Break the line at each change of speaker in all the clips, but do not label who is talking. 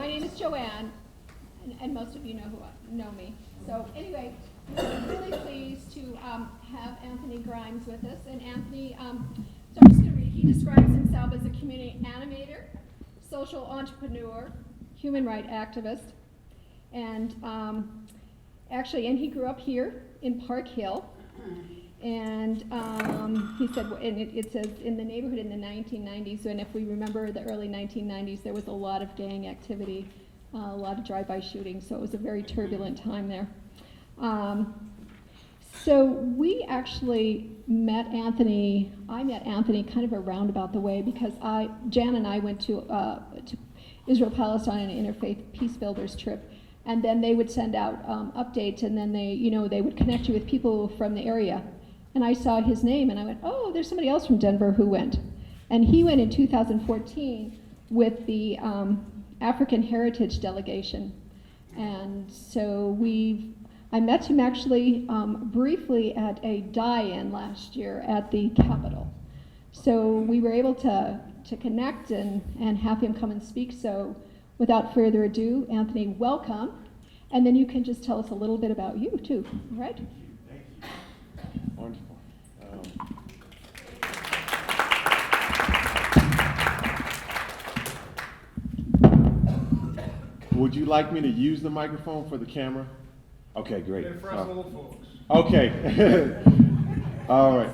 name is Joanne, and most of you know me. So anyway, we're really pleased to have Anthony Grimes with us. And Anthony, so I'm just going to read. He describes himself as a community animator, social entrepreneur, human rights activist, and and he grew up here in Park Hill. And he said, and it says in the neighborhood in the 1990s, and if we remember the early 1990s, there was a lot of gang activity, a lot of drive-by shootings, so it was a very turbulent time there. So we actually met Anthony, I met Anthony kind of a roundabout the way because Jan and I went to Israel, Palestine, an interfaith peace builders trip, and then they would send out updates, and then they would connect you with people from the area. And I saw his name, and I went, oh, there's somebody else from Denver who went. And he went in 2014 with the African Heritage Delegation. And so I met him actually briefly at a die-in last year at the Capitol. So we were able to connect and have him come and speak. So without further ado, Anthony, welcome. And then you can just tell us a little bit about you, too, all right?
Thank you. Wonderful. Would you like me to use the microphone for the camera? Okay, great.
They're for us old folks.
Okay. All right.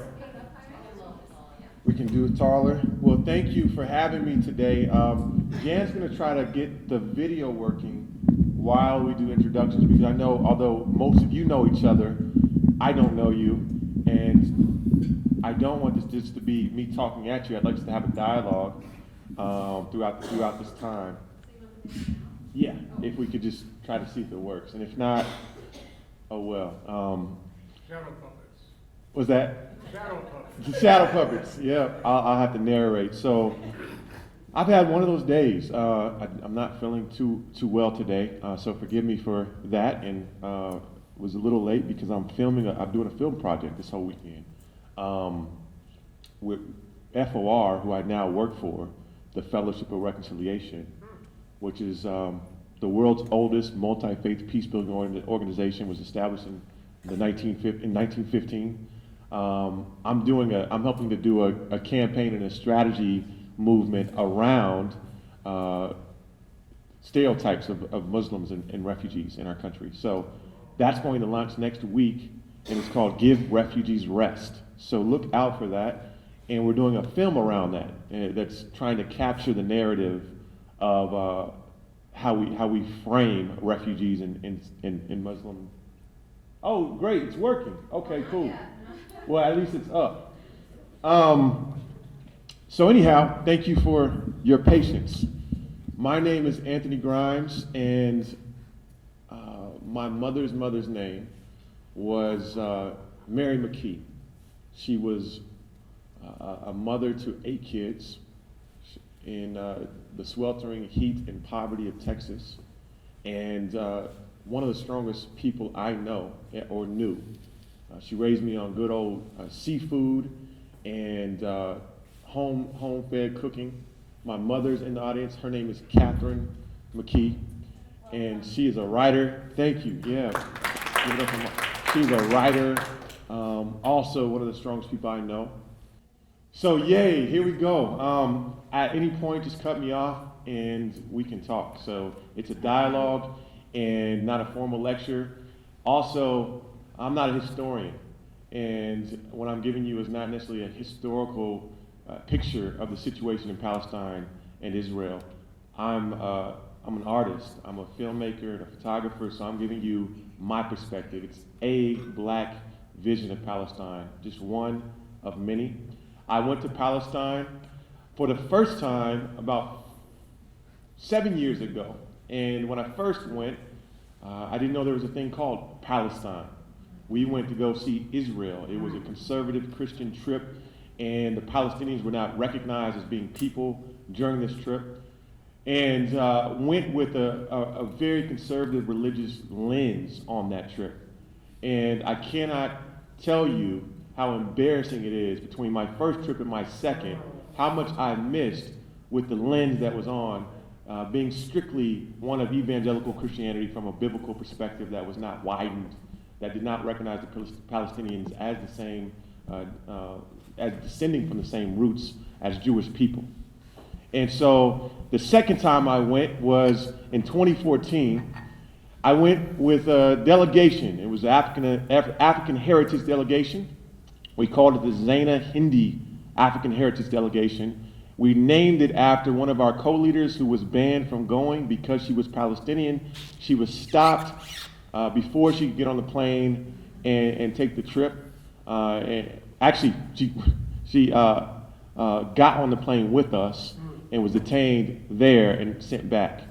We can do it taller. Well, thank you for having me today. Jan's going to try to get the video working while we do introductions, because I know, although most of you know each other, I don't know you, and I don't want this just to be me talking at you. I'd like us to have a dialogue throughout this time. Yeah, if we could just try to see if it works, and if not, oh well.
Shadow puppets.
Was that?
Shadow puppets.
The shadow puppets. Yeah, I'll have to narrate. So, I've had one of those days. I'm not feeling too well today, so forgive me for that. And was a little late because I'm doing a film project this whole weekend with FOR, who I now work for, the Fellowship of Reconciliation, which is the world's oldest multi-faith peace-building organization. Was established in 1915. I'm helping to do a campaign and a strategy movement around stereotypes of Muslims and refugees in our country. So that's going to launch next week, and it's called Give Refugees Rest. So look out for that. And we're doing a film around that that's trying to capture the narrative of how we frame refugees in Muslim. Oh, great, it's working. Okay, cool. Well, at least it's up. So anyhow, thank you for your patience. My name is Anthony Grimes, and my mother's name was Mary McKee. She was a mother to 8 kids in the sweltering heat and poverty of Texas, and one of the strongest people I know or knew. She raised me on good old seafood and home-fed cooking. My mother's in the audience. Her name is Catherine McKee, and she is a writer. Thank you. Yeah. Give it up for she's a writer, also one of the strongest people I know. So yay, here we go. At any point, just cut me off and we can talk. So it's a dialogue and not a formal lecture. Also, I'm not a historian, and what I'm giving you is not necessarily a historical picture of the situation in Palestine and Israel. I'm an artist. I'm a filmmaker and a photographer, so I'm giving you my perspective. It's a black vision of Palestine, just one of many. I went to Palestine for the first time about 7 years ago, and when I first went, I didn't know there was a thing called Palestine. We went to go see Israel. It was a conservative Christian trip, and the Palestinians were not recognized as being people during this trip, and went with a very conservative religious lens on that trip. And I cannot tell you how embarrassing it is between my first trip and my second, how much I missed with the lens that was on being strictly one of evangelical Christianity from a biblical perspective that was not widened, that did not recognize the Palestinians as the same, as descending from the same roots as Jewish people. And so the second time I went was in 2014. I went with a delegation. It was an African Heritage Delegation. We called it the Zaina Hindi African Heritage Delegation. We named it after one of our co-leaders who was banned from going because she was Palestinian. She was stopped before she could get on the plane and take the trip. And actually, she got on the plane with us and was detained there and sent back.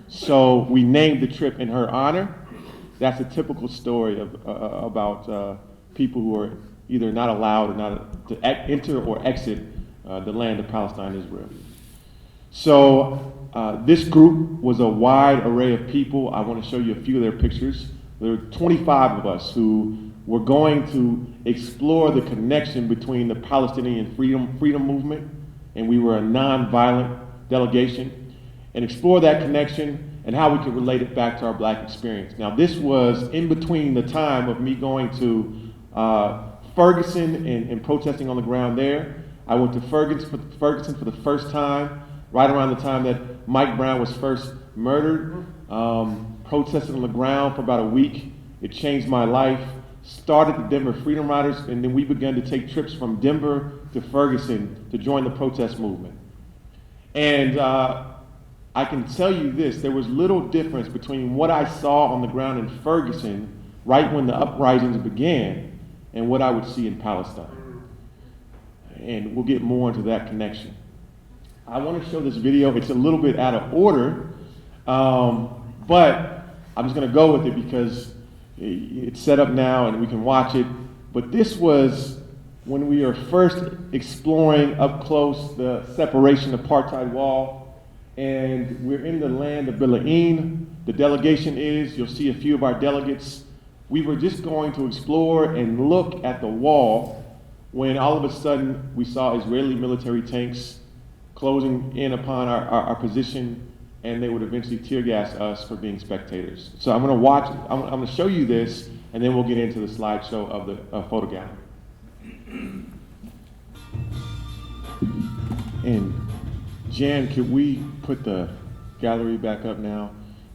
So we named the trip in her honor. That's a typical story about people who are either not allowed or not to enter or exit the land of Palestine, Israel. So this group was a wide array of people. I want to show you a few of their pictures. There were 25 of us who were going to explore the connection between the Palestinian freedom movement, and we were a non-violent delegation, and explore that connection and how we could relate it back to our black experience. Now, this was in between the time of me going to Ferguson and protesting on the ground there. I went to Ferguson for the first time, right around the time that Mike Brown was first murdered. Protested on the ground for about a week. It changed my life. Started the Denver Freedom Riders, and then we began to take trips from Denver to Ferguson to join the protest movement. And I can tell you this, there was little difference between what I saw on the ground in Ferguson right when the uprisings began and what I would see in Palestine. And we'll get more into that connection. I want to show this video. It's a little bit out of order, but I'm just going to go with it because it's set up now and we can watch it. But this was when we were first exploring up close the separation Apartheid Wall. And we're in the land of Belayeen. The delegation is, you'll see a few of our delegates. We were just going to explore and look at the wall when all of a sudden we saw Israeli military tanks closing in upon our position, and they would eventually tear gas us for being spectators. So I'm going to show you this, and then we'll get into the slideshow of the photo gallery. And Jan, could we put the gallery back up now?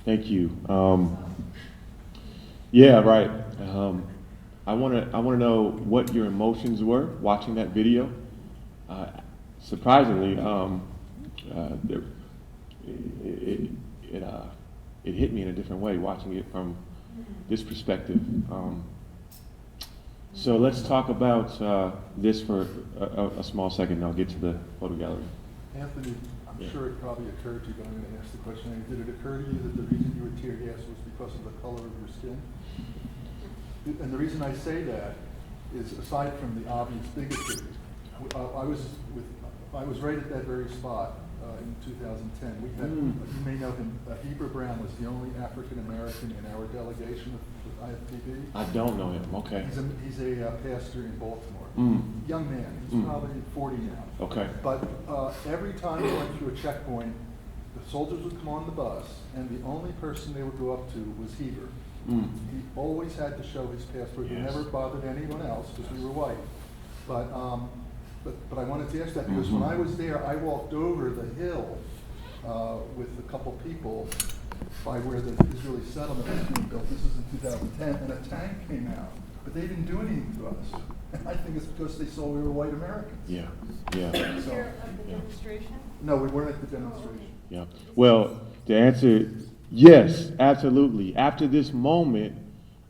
Thank you. Yeah, right. I want to know what your emotions were watching that video. Surprisingly, it hit me in a different way watching it from this perspective. So let's talk about this for a small second, and I'll get to the photo gallery.
Anthony, I'm sure it probably occurred to you going to ask the question. Did it occur to you that the reason you were tear gassed was because of the color of your skin? And the reason I say that is, aside from the obvious bigotry, I was right at that very spot in 2010. We had, you may know him, Heber Brown was the only African American in our delegation with IFPB.
I don't know him. Okay.
He's a pastor in Baltimore. Young man. He's probably 40 now.
Okay.
But every time we went through a checkpoint, the soldiers would come on the bus, and the only person they would go up to was Heber. He always had to show his passport. He never bothered anyone else because we were white. But I wanted to ask that because when I was there, I walked over the hill with a couple people by where the Israeli settlement was being built. This is in 2010, and a tank came out, but they didn't do anything to us. And I think it's because they saw we were white Americans.
Yeah, yeah.
Were you there at the demonstration?
No, we weren't at the demonstration.
Yeah. Well, to answer, yes, absolutely. After this moment,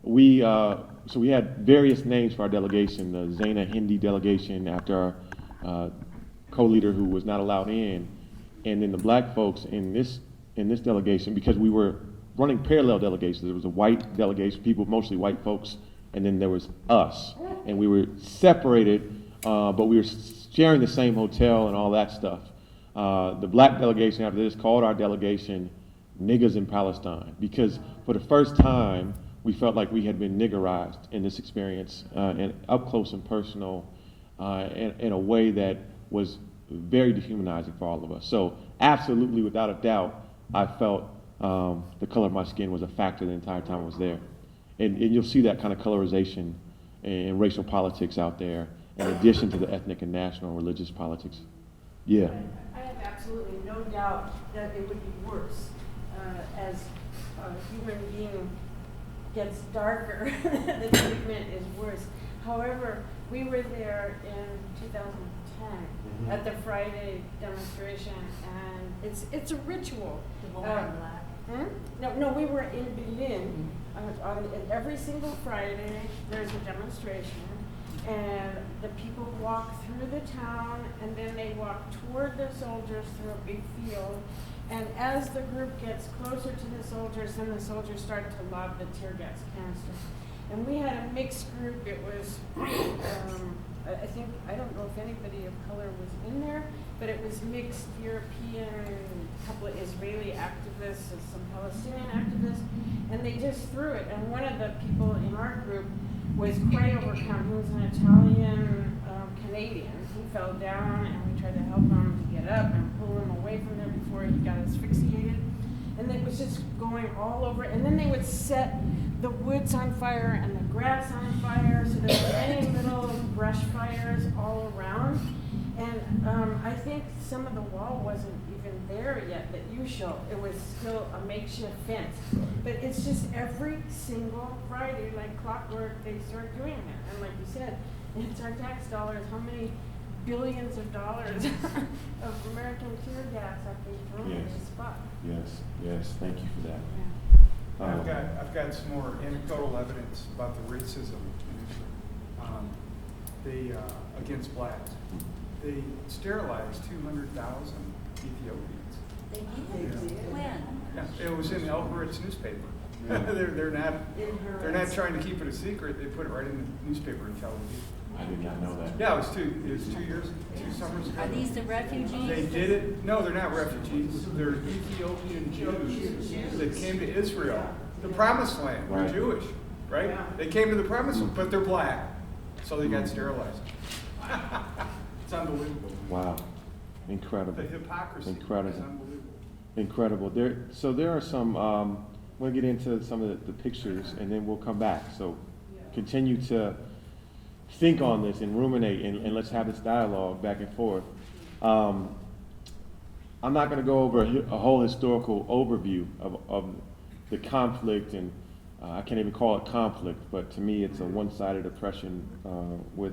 we had various names for our delegation. The Zaina Hindi delegation after our co-leader who was not allowed in, and then the black folks in this delegation, because we were running parallel delegations. There was a white delegation, people, mostly white folks, and then there was us, and we were separated, but we were sharing the same hotel and all that stuff. The black delegation after this called our delegation "Niggas in Palestine," because for the first time we felt like we had been niggerized in this experience, and up close and personal, in a way that was very dehumanizing for all of us. So absolutely, without a doubt, I felt the color of my skin was a factor the entire time I was there. And you'll see that kind of colorization and racial politics out there, in addition to the ethnic and national religious politics. Yeah.
I have absolutely no doubt that it would be worse as a human being gets darker. The treatment is worse. However, we were there in 2010 at the Friday demonstration, and it's a ritual. No, we were in Berlin. Every single Friday, there's a demonstration, and the people walk through the town, and then they walk toward the soldiers through a big field. And as the group gets closer to the soldiers, then the soldiers start to lob the tear gas canisters. And we had a mixed group. It was, I don't know if anybody of color was in there, but it was mixed European, a couple of Israeli activists, and some Palestinian activists, and they just threw it. And one of the people in our group was quite overcome. He was an Italian Canadian. He fell down, and we tried to help him to get up and pull him away from there before he got asphyxiated. And it was just going all over. And then they would set the woods on fire and the grass on fire, so there were many little brush fires all around. And I think some of the wall wasn't even there yet that you showed. It was still a makeshift fence. But it's just every single Friday, like clockwork, they start doing that. And like you said, it's our tax dollars. How many billions of dollars of American tear gas have been thrown in this spot?
Yes, thank you for that.
Yeah.
I've got some more anecdotal evidence about the racism against blacks. They sterilized 200,000 Ethiopians.
They did? When?
Yeah, it was in the Alvarez newspaper. They're not trying to keep it a secret. They put it right in the newspaper in Tel Aviv.
I did not know that.
Yeah, it was 2 summers ago.
Are these the refugees?
They did it. No, they're not refugees. They're Ethiopian Jews that came to Israel, the Promised Land. They're
Right.
Jewish, right?
Yeah.
They came to the Promised Land, but they're black, so they got sterilized. It's unbelievable.
Wow, incredible.
The hypocrisy
Incredible.
is unbelievable.
Incredible. There are some. We'll get into some of the pictures, and then we'll come back. So continue to think on this and ruminate, and let's have this dialogue back and forth. I'm not going to go over a whole historical overview of the conflict, and I can't even call it conflict, but to me it's a one-sided oppression with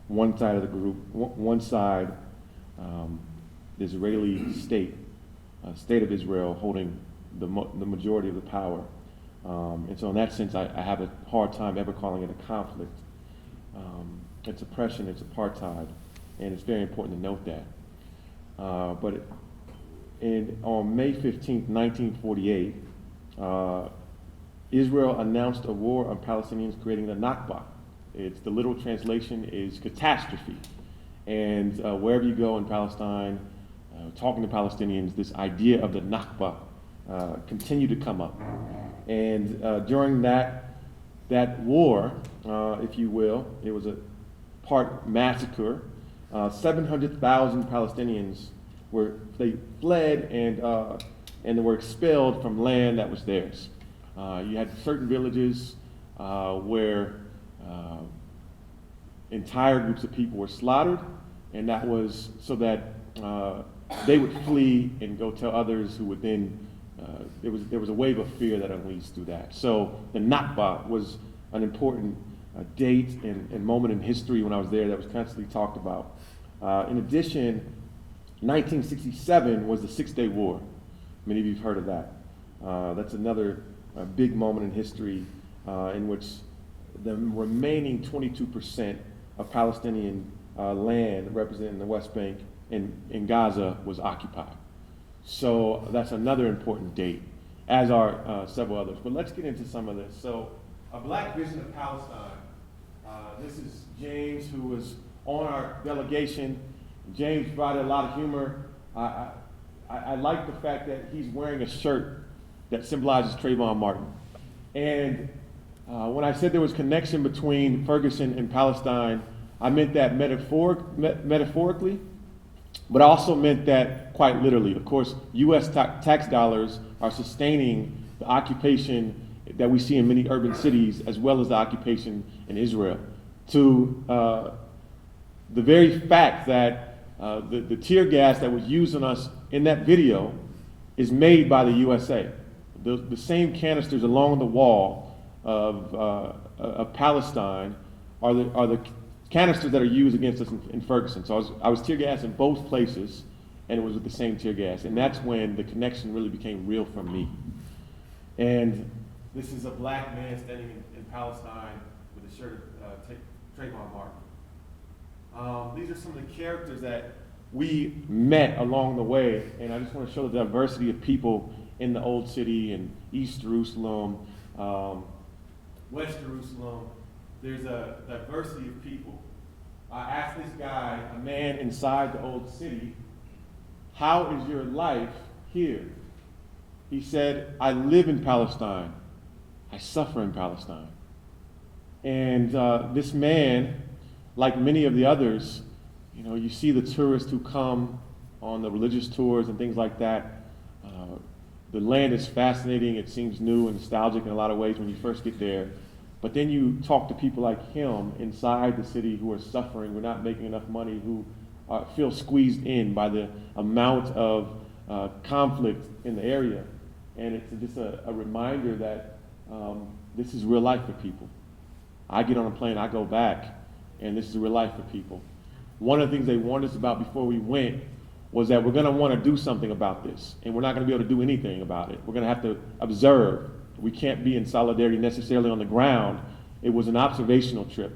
one side of the group, one side, the Israeli state of Israel holding the majority of the power. And so in that sense, I have a hard time ever calling it a conflict. It's oppression, it's apartheid, and it's very important to note that. But on May 15th, 1948, Israel announced a war on Palestinians, creating the Nakba. The literal translation is catastrophe. And wherever you go in Palestine, talking to Palestinians, this idea of the Nakba continued to come up. And during that war, if you will, it was a part massacre. 700,000 Palestinians they fled and were expelled from land that was theirs. You had certain villages where entire groups of people were slaughtered, and that was so that they would flee and go tell others who would then, there was a wave of fear that unleashed through that. So the Nakba was an important date and moment in history when I was there that was constantly talked about. In addition, 1967 was the Six-Day War. Many of you have heard of that. That's another big moment in history in which the remaining 22% of Palestinian land represented in the West Bank and in Gaza was occupied. So that's another important date, as are several others. But let's get into some of this. So a Black Vision of Palestine. This is James, who was on our delegation. James brought a lot of humor. I like the fact that he's wearing a shirt that symbolizes Trayvon Martin. And when I said there was connection between Ferguson and Palestine, I meant that metaphorically, But also meant that quite literally. Of course, U.S. tax dollars are sustaining the occupation that we see in many urban cities, as well as the occupation in Israel. To the very fact that the tear gas that was used on us in that video is made by the USA. The same canisters along the wall of Palestine are the canisters that are used against us in Ferguson. So I was tear gassed in both places, and it was with the same tear gas. And that's when the connection really became real for me. And this is a black man standing in Palestine with a shirt of Trayvon Martin. These are some of the characters that we met along the way, and I just want to show the diversity of people in the Old City and East Jerusalem, West Jerusalem. There's a diversity of people. I asked this guy, a man inside the Old City, how is your life here? He said, I live in Palestine. I suffer in Palestine. And this man, like many of the others, you know, you see the tourists who come on the religious tours and things like that. The land is fascinating. It seems new and nostalgic in a lot of ways when you first get there. But then you talk to people like him inside the city who are suffering, who are not making enough money, who feel squeezed in by the amount of conflict in the area. And it's just a reminder that this is real life for people. I get on a plane, I go back, and this is real life for people. One of the things they warned us about before we went was that we're going to want to do something about this, and we're not going to be able to do anything about it. We're going to have to observe. We can't be in solidarity necessarily on the ground. It was an observational trip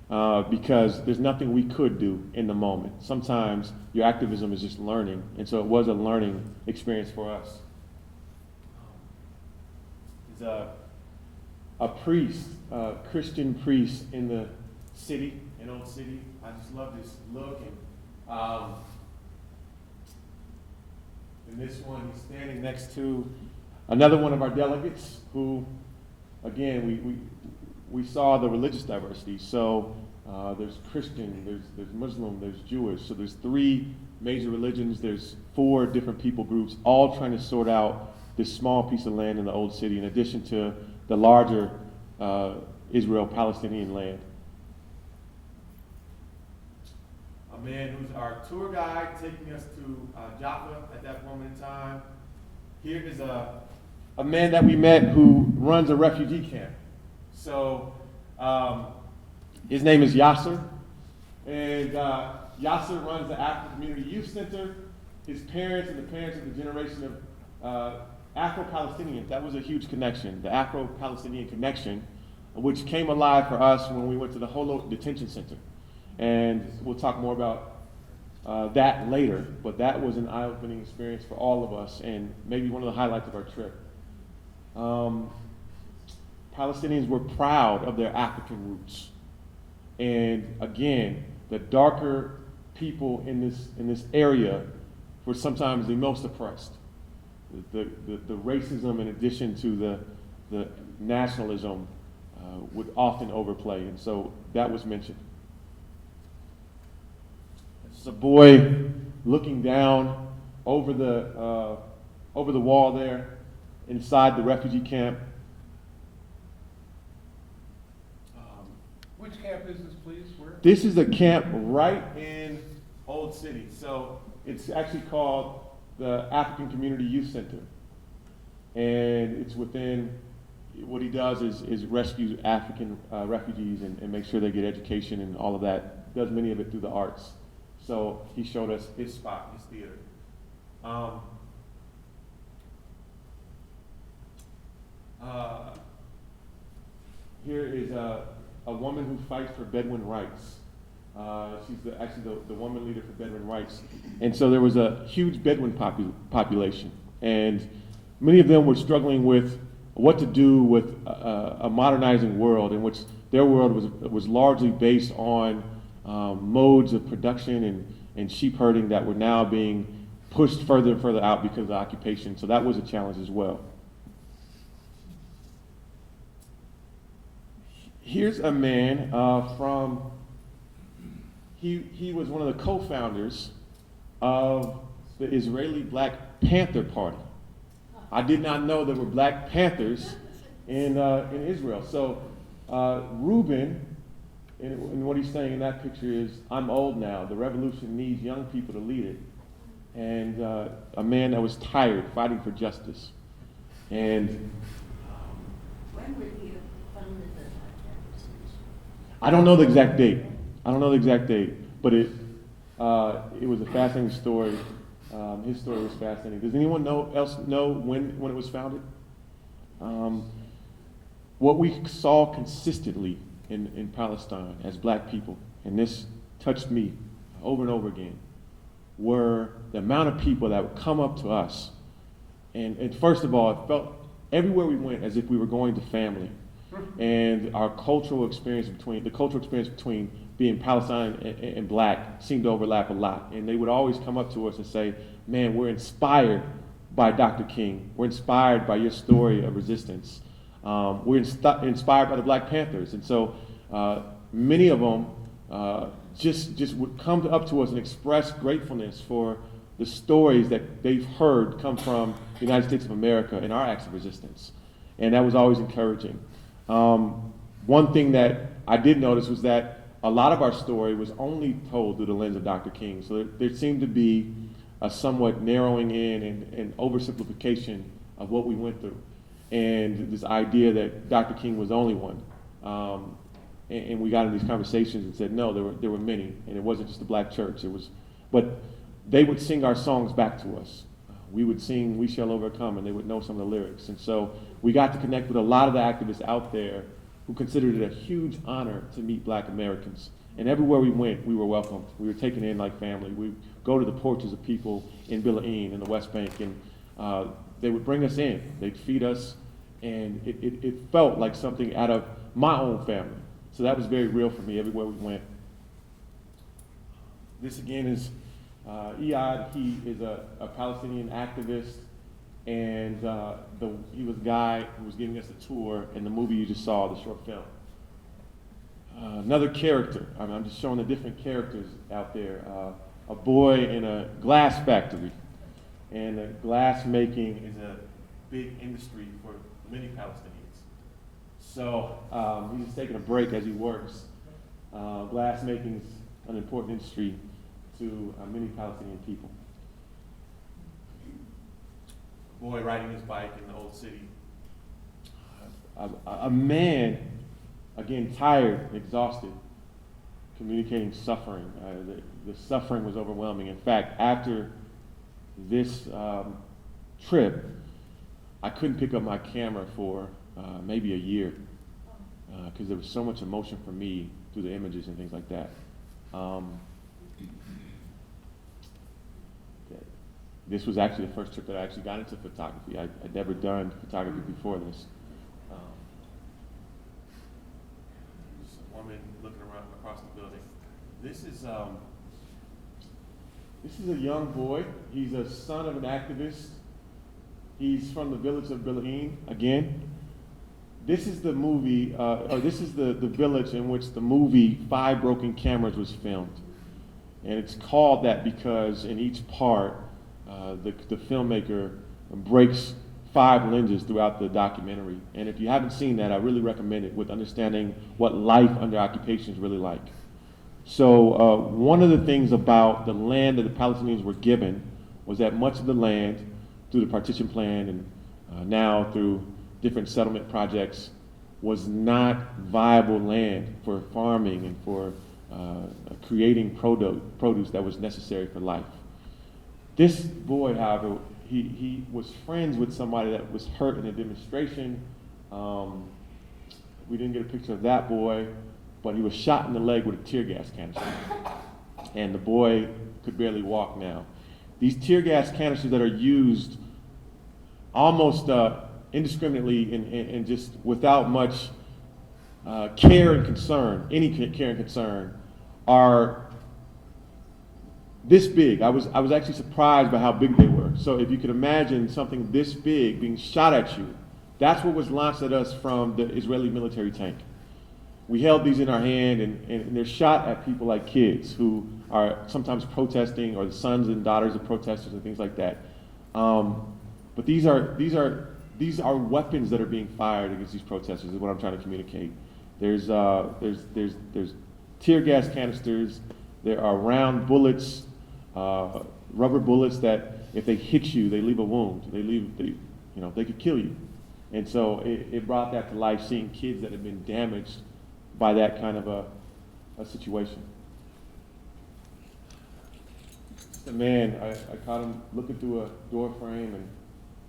because there's nothing we could do in the moment. Sometimes your activism is just learning, and so it was a learning experience for us. There's a priest, a Christian priest in the city, in Old City. I just love this look. And this one, he's standing next to another one of our delegates who, again, we saw the religious diversity. So there's Christian, there's Muslim, there's Jewish. So there's 3 major religions. There's 4 different people groups, all trying to sort out this small piece of land in the Old City, in addition to the larger Israel-Palestinian land. A man who's our tour guide taking us to Jaffa at that moment in time. Here is a man that we met who runs a refugee camp. So his name is Yasser, and Yasser runs the African Community Youth Center. His parents and the parents of the generation of Afro-Palestinians, that was a huge connection, the Afro-Palestinian connection, which came alive for us when we went to the Holo Detention Center. And we'll talk more about that later, but that was an eye-opening experience for all of us, and maybe one of the highlights of our trip. Palestinians were proud of their African roots. And again, the darker people in this area were sometimes the most oppressed. The racism, in addition to the nationalism, would often overplay, and so that was mentioned. It's a boy looking down over the wall there, inside the refugee camp.
Which camp is this, please? Where?
This is a camp right in Old City. So it's actually called the African Community Youth Center. And it's within, what he does is rescue African refugees and make sure they get education and all of that. Does many of it through the arts. So he showed us his spot, his theater. Here is a woman who fights for Bedouin rights. She's actually the woman leader for Bedouin rights. And so there was a huge Bedouin population. And many of them were struggling with what to do with a modernizing world in which their world was largely based on modes of production and sheep herding that were now being pushed further and further out because of the occupation. So that was a challenge as well. Here's a man he was one of the co-founders of the Israeli Black Panther Party. I did not know there were Black Panthers in Israel. So Reuben, and what he's saying in that picture is, I'm old now. The revolution needs young people to lead it. And a man that was tired, fighting for justice. And
When were you founded the podcast?
I don't know the exact date. But it was a fascinating story. His story was fascinating. Does anyone else know when it was founded? What we saw consistently in Palestine as black people, and this touched me over and over again, were the amount of people that would come up to us. And first of all, it felt everywhere we went as if we were going to family. And our cultural experience between being Palestinian and black seemed to overlap a lot. And they would always come up to us and say, man, we're inspired by Dr. King. We're inspired by your story of resistance. We're inspired by the Black Panthers. And so many of them just would come up to us and express gratefulness for the stories that they've heard come from the United States of America and our acts of resistance. And that was always encouraging. One thing that I did notice was that a lot of our story was only told through the lens of Dr. King. So there seemed to be a somewhat narrowing in and oversimplification of what we went through. And this idea that Dr. King was the only one. And we got in these conversations and said, no, there were many. And it wasn't just the black church. But they would sing our songs back to us. We would sing We Shall Overcome, and they would know some of the lyrics. And so we got to connect with a lot of the activists out there who considered it a huge honor to meet black Americans. And everywhere we went, we were welcomed. We were taken in like family. We would go to the porches of people in Belayne in the West Bank, and they would bring us in. They'd feed us, and it felt like something out of my own family. So that was very real for me everywhere we went. This again is Iyad. He is a Palestinian activist, and he was the guy who was giving us a tour in the movie you just saw, the short film. Another character, I'm just showing the different characters out there. A boy in a glass factory, and glass making is a big industry for many Palestinians. So he's just taking a break as he works. Glass making is an important industry to many Palestinian people. A boy riding his bike in the old city. A man, again, tired, exhausted, communicating suffering. The suffering was overwhelming. In fact, after this trip, I couldn't pick up my camera for maybe a year because there was so much emotion for me through the images and things like that. This was actually the first trip that I actually got into photography. I'd never done photography before this. There's a woman looking around across the building. This is a young boy. He's a son of an activist. He's from the village of Belayne, again. This is the movie, this is the village in which the movie Five Broken Cameras was filmed. And it's called that because in each part, the filmmaker breaks 5 lenses throughout the documentary. And if you haven't seen that, I really recommend it with understanding what life under occupation is really like. So one of the things about the land that the Palestinians were given was that much of the land, through the partition plan and now through different settlement projects, was not viable land for farming and for creating produce that was necessary for life. This boy, however, he was friends with somebody that was hurt in a demonstration. We didn't get a picture of that boy, but he was shot in the leg with a tear gas canister. And the boy could barely walk now. These tear gas canisters that are used almost indiscriminately and just without much care and concern, any care and concern, are this big. I was actually surprised by how big they were. So if you could imagine something this big being shot at you, that's what was launched at us from the Israeli military tank. we held these in our hand, and they're shot at people like kids who are sometimes protesting, or the sons and daughters of protesters and things like that. But these are weapons that are being fired against these protesters, is what I'm trying to communicate. There's tear gas canisters, there are round bullets, rubber bullets that if they hit you, they leave a wound. They could kill you. And so it brought that to life, seeing kids that have been damaged by that kind of a situation. Just a man, I caught him looking through a door frame, and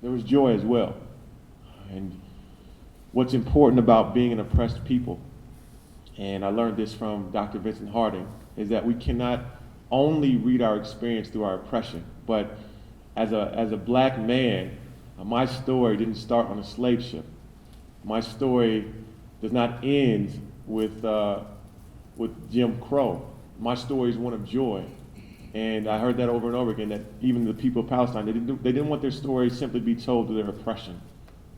there was joy as well. And what's important about being an oppressed people, and I learned this from Dr. Vincent Harding, is that we cannot only read our experience through our oppression, but as a black man, my story didn't start on a slave ship. My story does not end with Jim Crow. My story is one of joy. And I heard that over and over again, that even the people of Palestine, they didn't want their story simply be told through their oppression.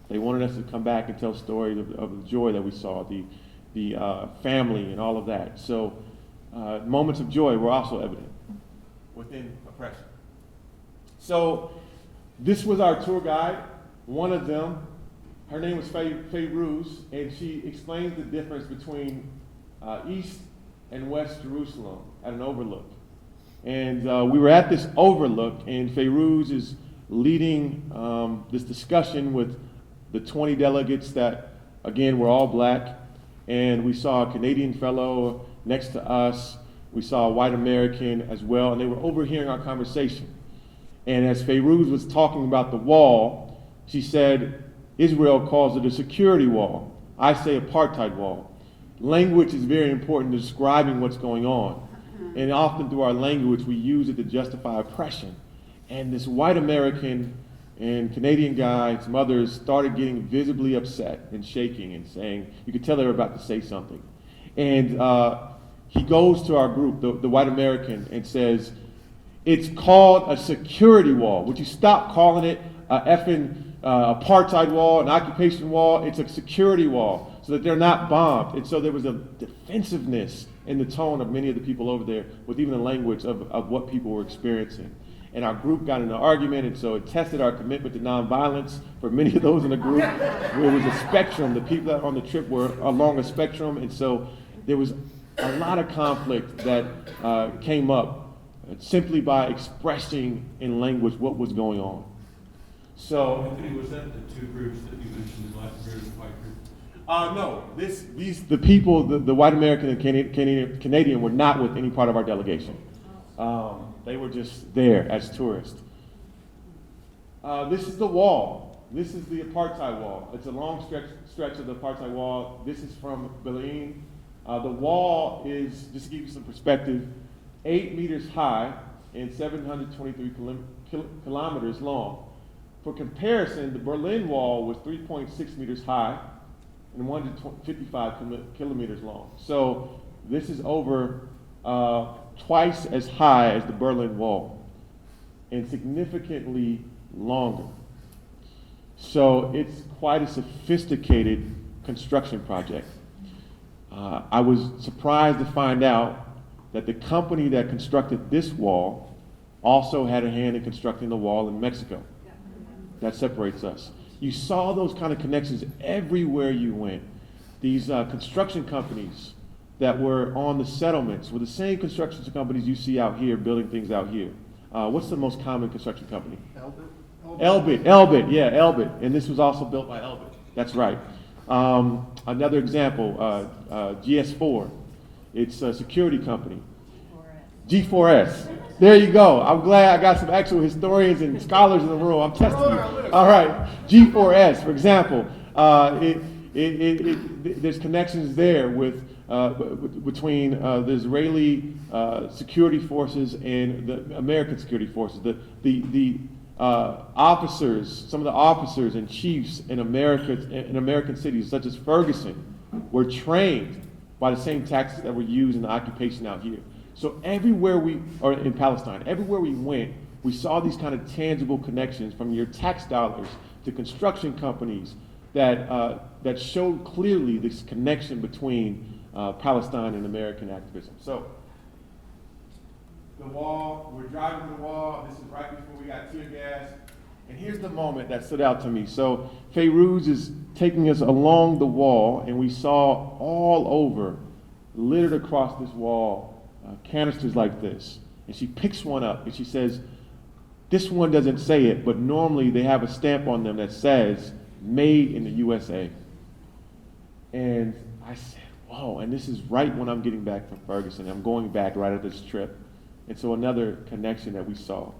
They wanted us to come back and tell stories of the joy that we saw, the family and all of that. So moments of joy were also evident within oppression. So this was our tour guide, one of them. Her name was Fairuz, and she explains the difference between East and West Jerusalem at an overlook. And we were at this overlook, and Fairuz is leading this discussion with the 20 delegates that, again, were all black. And we saw a Canadian fellow next to us. We saw a white American as well, and they were overhearing our conversation. And as Fairuz was talking about the wall, she said, Israel calls it a security wall. I say apartheid wall. Language is very important in describing what's going on. And often through our language, we use it to justify oppression. And this white American and Canadian guy, some others, started getting visibly upset and shaking and saying, you could tell they were about to say something. And he goes to our group, the white American, and says, it's called a security wall. Would you stop calling it a effing apartheid wall, an occupation wall? It's a security wall so that they're not bombed. And so there was a defensiveness in the tone of many of the people over there, with even the language of what people were experiencing. And our group got in an argument, and so it tested our commitment to nonviolence for many of those in the group. Where it was a spectrum. The people that were on the trip were along a spectrum, and so there was a lot of conflict that came up simply by expressing in language what was going on. So,
Anthony, was that the two groups that you mentioned, the black group and the white group?
No. The people, the white American and Canadian were not with any part of our delegation. They were just there as tourists. This is the wall. This is the apartheid wall. It's a long stretch of the apartheid wall. This is from Berlin. The wall is, just to give you some perspective, 8 meters high and 723 kilometers long. For comparison, the Berlin Wall was 3.6 meters high and 155 kilometers long. So this is over twice as high as the Berlin Wall and significantly longer. So it's quite a sophisticated construction project. I was surprised to find out that the company that constructed this wall also had a hand in constructing the wall in Mexico. That separates us. You saw those kind of connections everywhere you went. These construction companies that were on the settlements were the same construction companies you see out here building things out here. What's the most common construction company? Elbit. And this was also built by Elbit. That's right. Another example, GS4. It's a security company. G4S. There you go. I'm glad I got some actual historians and scholars in the room. I'm testing you. All right. G4S, for example, there's connections there with between the Israeli security forces and the American security forces. The officers, some of the officers and chiefs in American cities, such as Ferguson, were trained by the same tactics that were used in the occupation out here. So or in Palestine, everywhere we went, we saw these kind of tangible connections, from your tax dollars to construction companies that showed clearly this connection between Palestine and American activism. So, the wall, we're driving to the wall. This is right before we got tear gas. And here's the moment that stood out to me. So Feiruz is taking us along the wall, and we saw all over, littered across this wall, canisters like this. And she picks one up, and she says, this one doesn't say it, but normally they have a stamp on them that says, made in the USA. And I said, whoa, and this is right when I'm getting back from Ferguson. I'm going back right at this trip. And so another connection that we saw.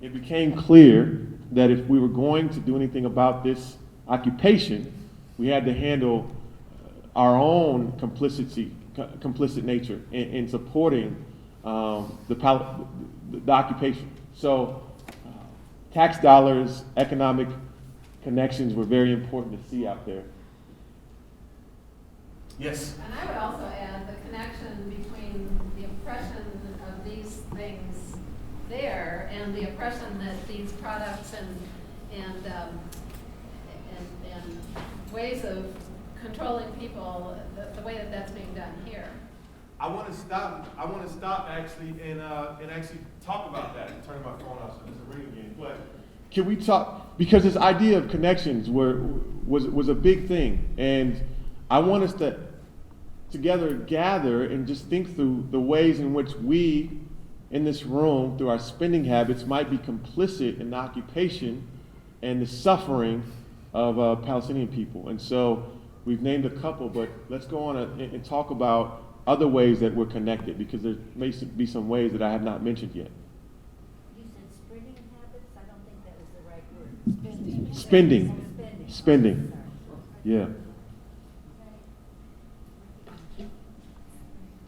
It became clear that if we were going to do anything about this occupation, we had to handle our own complicit nature in supporting the occupation. So tax dollars, economic connections were very important to see out there. Yes?
And I would also add the connection between the oppression of these things there and the oppression that these products and ways of controlling people, the way that that's being done here.
I want to stop actually and actually talk about that. I'm turning my phone off so it doesn't ring again. But can we talk, because this idea of connections was a big thing, and I want us to together gather and just think through the ways in which we in this room, through our spending habits, might be complicit in the occupation and the suffering of Palestinian people. And so we've named a couple, but let's go on and talk about other ways that we're connected, because there may be some ways that I have not mentioned yet.
You said spending habits? I don't think that was the right word.
Spending. Yeah.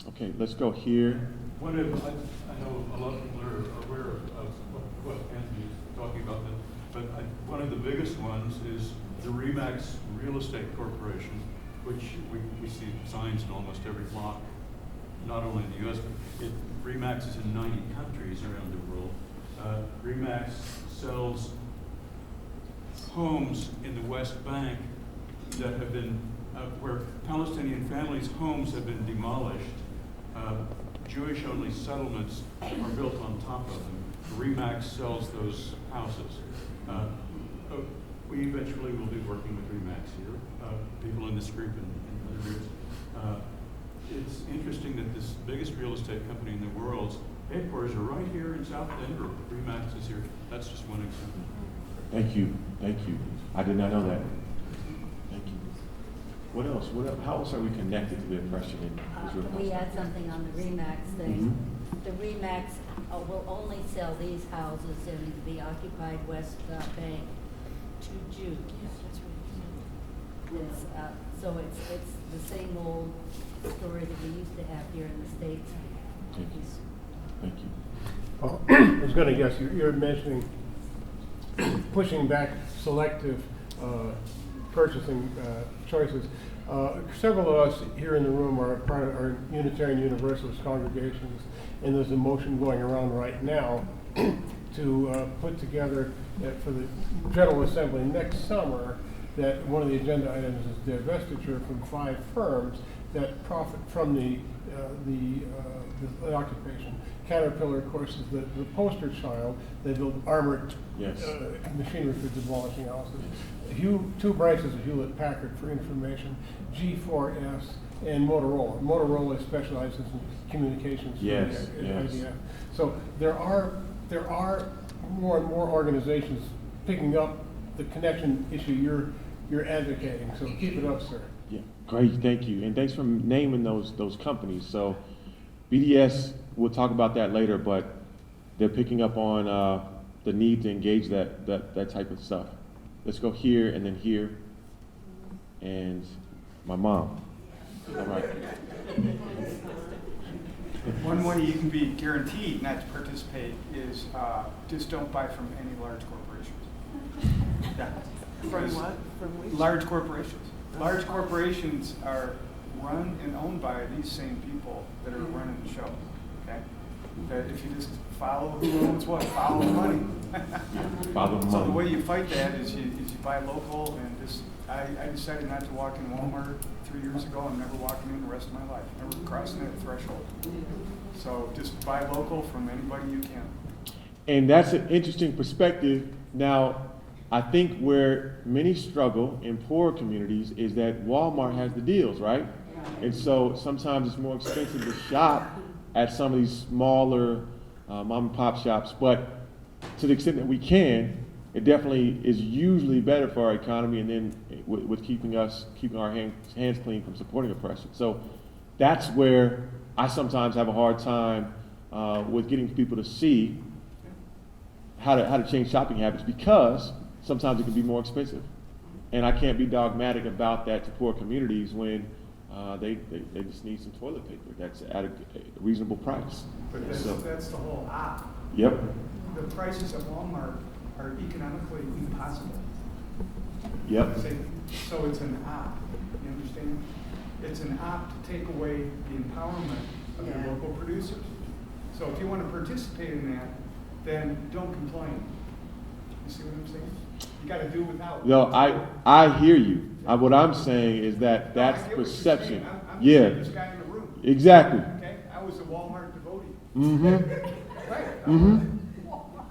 Okay, let's go here.
I know a lot of people are aware of what Anthony is talking about, but one of the biggest ones is the Remax Real Estate Corporation, which we see signs in almost every block, not only in the U.S., but Remax is in 90 countries around the world. Remax sells homes in the West Bank that have been, where Palestinian families' homes have been demolished. Jewish-only settlements are built on top of them. Remax sells those houses. We eventually will be working with Remax here, people in this group and other groups. It's interesting that this biggest real estate company in the world's headquarters are right here in South Denver. Remax is here. That's just one example.
Thank you. I did not know that. Thank you. What else? How else are we connected to the oppression in Israel?
We add something on the Remax thing.
Mhm.
The Remax will only sell these houses in the occupied West Bank to Jews. So it's the same old story that we used to have here in the States.
Thank you.
I was going to guess, you're mentioning pushing back selective purchasing choices. Several of us here in the room are part of our Unitarian Universalist congregations, and there's a motion going around right now to put together for the General Assembly next summer that one of the agenda items is divestiture from 5 firms that profit from the occupation. Caterpillar, of course, is the poster child. They build armored machinery for demolishing houses. 2 branches of Hewlett Packard for information, G4S, and Motorola. Motorola specializes in communications.
Yes.
IDF. So there are more and more organizations picking up the connection issue you're advocating. So keep it up, sir.
Yeah, great, thank you. And thanks for naming those companies. So BDS, we'll talk about that later, but they're picking up on the need to engage that type of stuff. Let's go here and then here. And my mom. All right.
One way you can be guaranteed not to participate is just don't buy from any large corporations.
From what? From which?
Large corporations. Large corporations are run and owned by these same people that are running the show. Okay? That if you just follow who owns what, follow the money.
Follow the money.
So the way you fight that is you buy local, and just I decided not to walk in Walmart 3 years ago, I'm never walking in the rest of my life, never crossing that threshold. So just buy local from anybody you can.
And that's an interesting perspective. Now, I think where many struggle in poorer communities is that Walmart has the deals, right? And so sometimes it's more expensive to shop at some of these smaller mom and pop shops, but to the extent that we can, it definitely is usually better for our economy, and then with keeping our hands clean from supporting oppression. So that's where I sometimes have a hard time with getting people to see how to change shopping habits, because sometimes it can be more expensive, and I can't be dogmatic about that to poor communities when they just need some toilet paper that's at a reasonable price.
But that's the whole op.
Yep.
The prices at Walmart are economically impossible.
Yep.
So it's an op, you understand? It's an op to take away the empowerment of your local producers. So if you want to participate in that, then don't complain. You see what I'm saying? You got to do without.
No, I hear you. What I'm saying is that that's perception.
I'm
Yeah.
this guy in the room.
Exactly.
Okay, I was a Walmart devotee.
Mm-hmm.
Right.
Mm-hmm.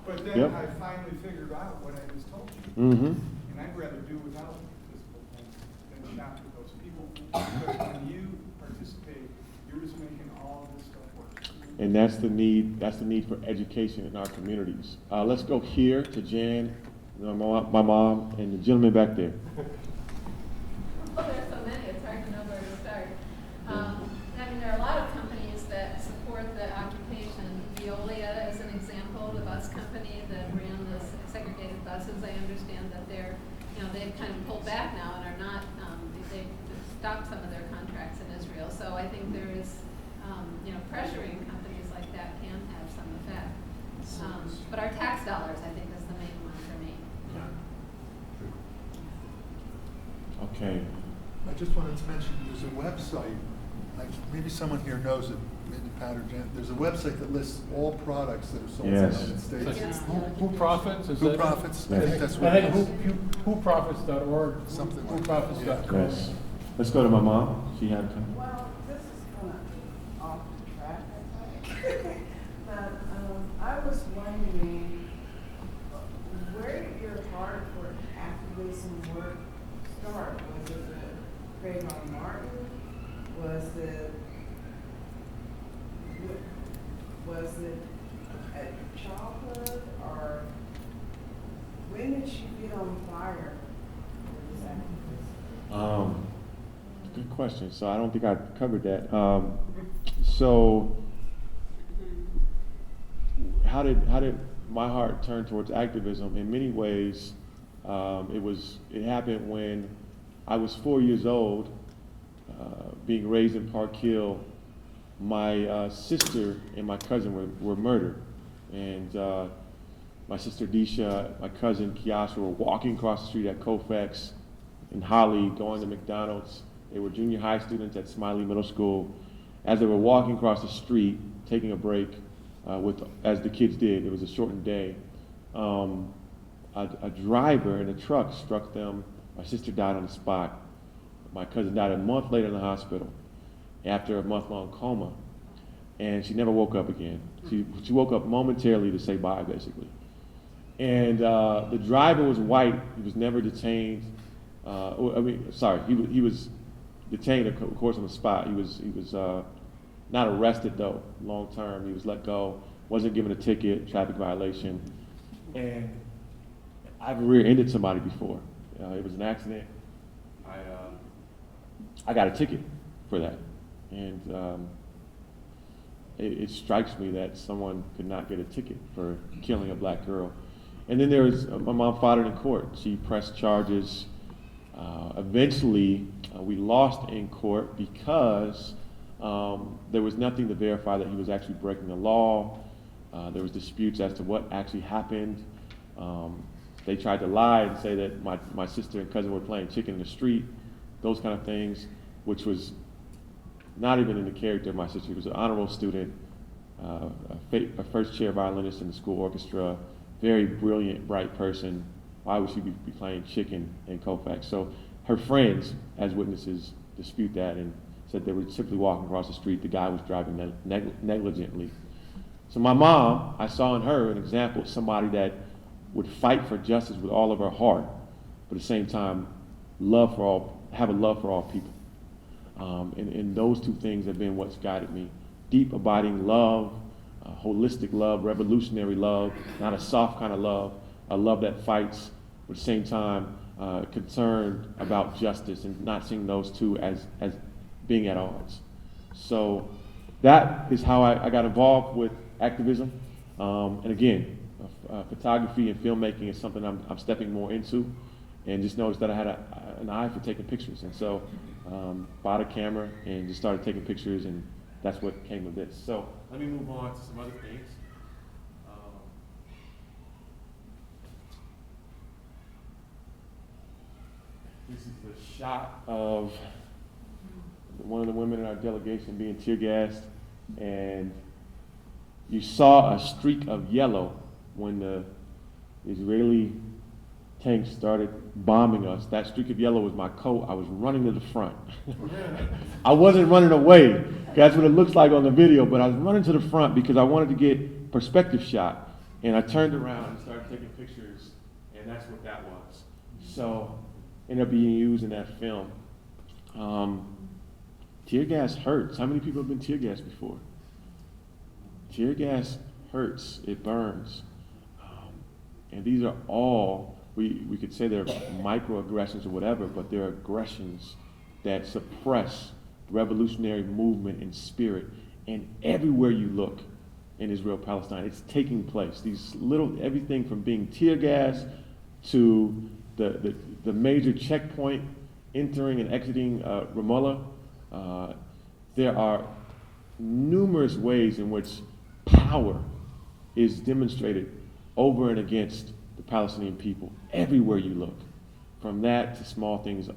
But then
Yep.
I finally figured out what I was told.
Mm-hmm.
And I'd rather do without physical things than shop with those people. Because when you participate, you're just making all this stuff work.
And that's the need. That's the need for education in our communities. Let's go here to Jan, my mom, and the gentleman back there.
Well, there's so many, it's hard to know where to start. I mean, there are a lot of companies that support the occupation. Veolia is an example, the bus company that ran the segregated buses. I understand that they've kind of pulled back now and are not, they've stopped some of their contracts in Israel. So I think there is, pressuring companies like that can have some effect. But our tax dollars, I think, is the main one for me.
Okay.
I just wanted to mention, there's a website, like maybe someone here knows it, maybe Pat or Jen. There's a website that lists all products that are sold in the
Yes.
United States.
Yes.
Who profits? Is
Who
that-
profits? I
Yes.
think that's what
I
it
think
is.
whoprofits.org.
Something like that,
Whoprofits.com.
Yes. Let's go to my mom. She had a comment.
Well, this is kind of off the track, I think. But I was wondering, where did your heart for activism work start? Was it the Trayvon Martin? Was it at childhood, or when did you get on fire for this activism?
Good question. So I don't think I covered that. So how did my heart turn towards activism? In many ways, it happened when I was 4 years old, being raised in Park Hill. My sister and my cousin were murdered, and my sister Disha, my cousin Kiasha were walking across the street at Colfax in Holly, going to McDonald's. They were junior high students at Smiley Middle School. As they were walking across the street, taking a break, as the kids did, it was a shortened day, a driver in a truck struck them. My sister died on the spot. My cousin died a month later in the hospital after a month-long coma, and she never woke up again. She woke up momentarily to say bye, basically. And the driver was white. He was never detained. He was detained, of course, on the spot. He was not arrested, though, long term. He was let go, wasn't given a ticket, traffic violation. And I've rear-ended somebody before. It was an accident. I got a ticket for that. And it strikes me that someone could not get a ticket for killing a black girl. And then there was, my mom fought it in court. She pressed charges. Eventually, we lost in court because there was nothing to verify that he was actually breaking the law. There was disputes as to what actually happened. They tried to lie and say that my sister and cousin were playing chicken in the street, those kind of things, which was not even in the character of my sister. She was an honorable student, a first chair violinist in the school orchestra, very brilliant, bright person. Why would she be playing chicken in Colfax? So her friends, as witnesses, dispute that and said they were simply walking across the street. The guy was driving negligently. So my mom, I saw in her an example of somebody that would fight for justice with all of her heart, but at the same time, have a love for all people. And those two things have been what's guided me. Deep, abiding love, holistic love, revolutionary love, not a soft kind of love, a love that fights, but at the same time, concerned about justice and not seeing those two as being at odds. So that is how I got involved with activism. And again, photography and filmmaking is something I'm stepping more into, and just noticed that I had an eye for taking pictures. And so bought a camera and just started taking pictures, and that's what came of this. So let me move on to some other things. This is the shot of one of the women in our delegation being tear gassed, and you saw a streak of yellow when the Israeli tanks started bombing us. That streak of yellow was my coat. I was running to the front. I wasn't running away. That's what it looks like on the video, but I was running to the front because I wanted to get perspective shot. And I turned around and started taking pictures, and that's what that was. So, ended up being used in that film. Tear gas hurts. How many people have been tear gassed before? Tear gas hurts. It burns. And these are all, we could say they're microaggressions or whatever, but they're aggressions that suppress revolutionary movement and spirit. And everywhere you look in Israel-Palestine, it's taking place. These everything from being tear gas to the major checkpoint entering and exiting Ramallah. There are numerous ways in which power is demonstrated over and against the Palestinian people, everywhere you look, from that to small things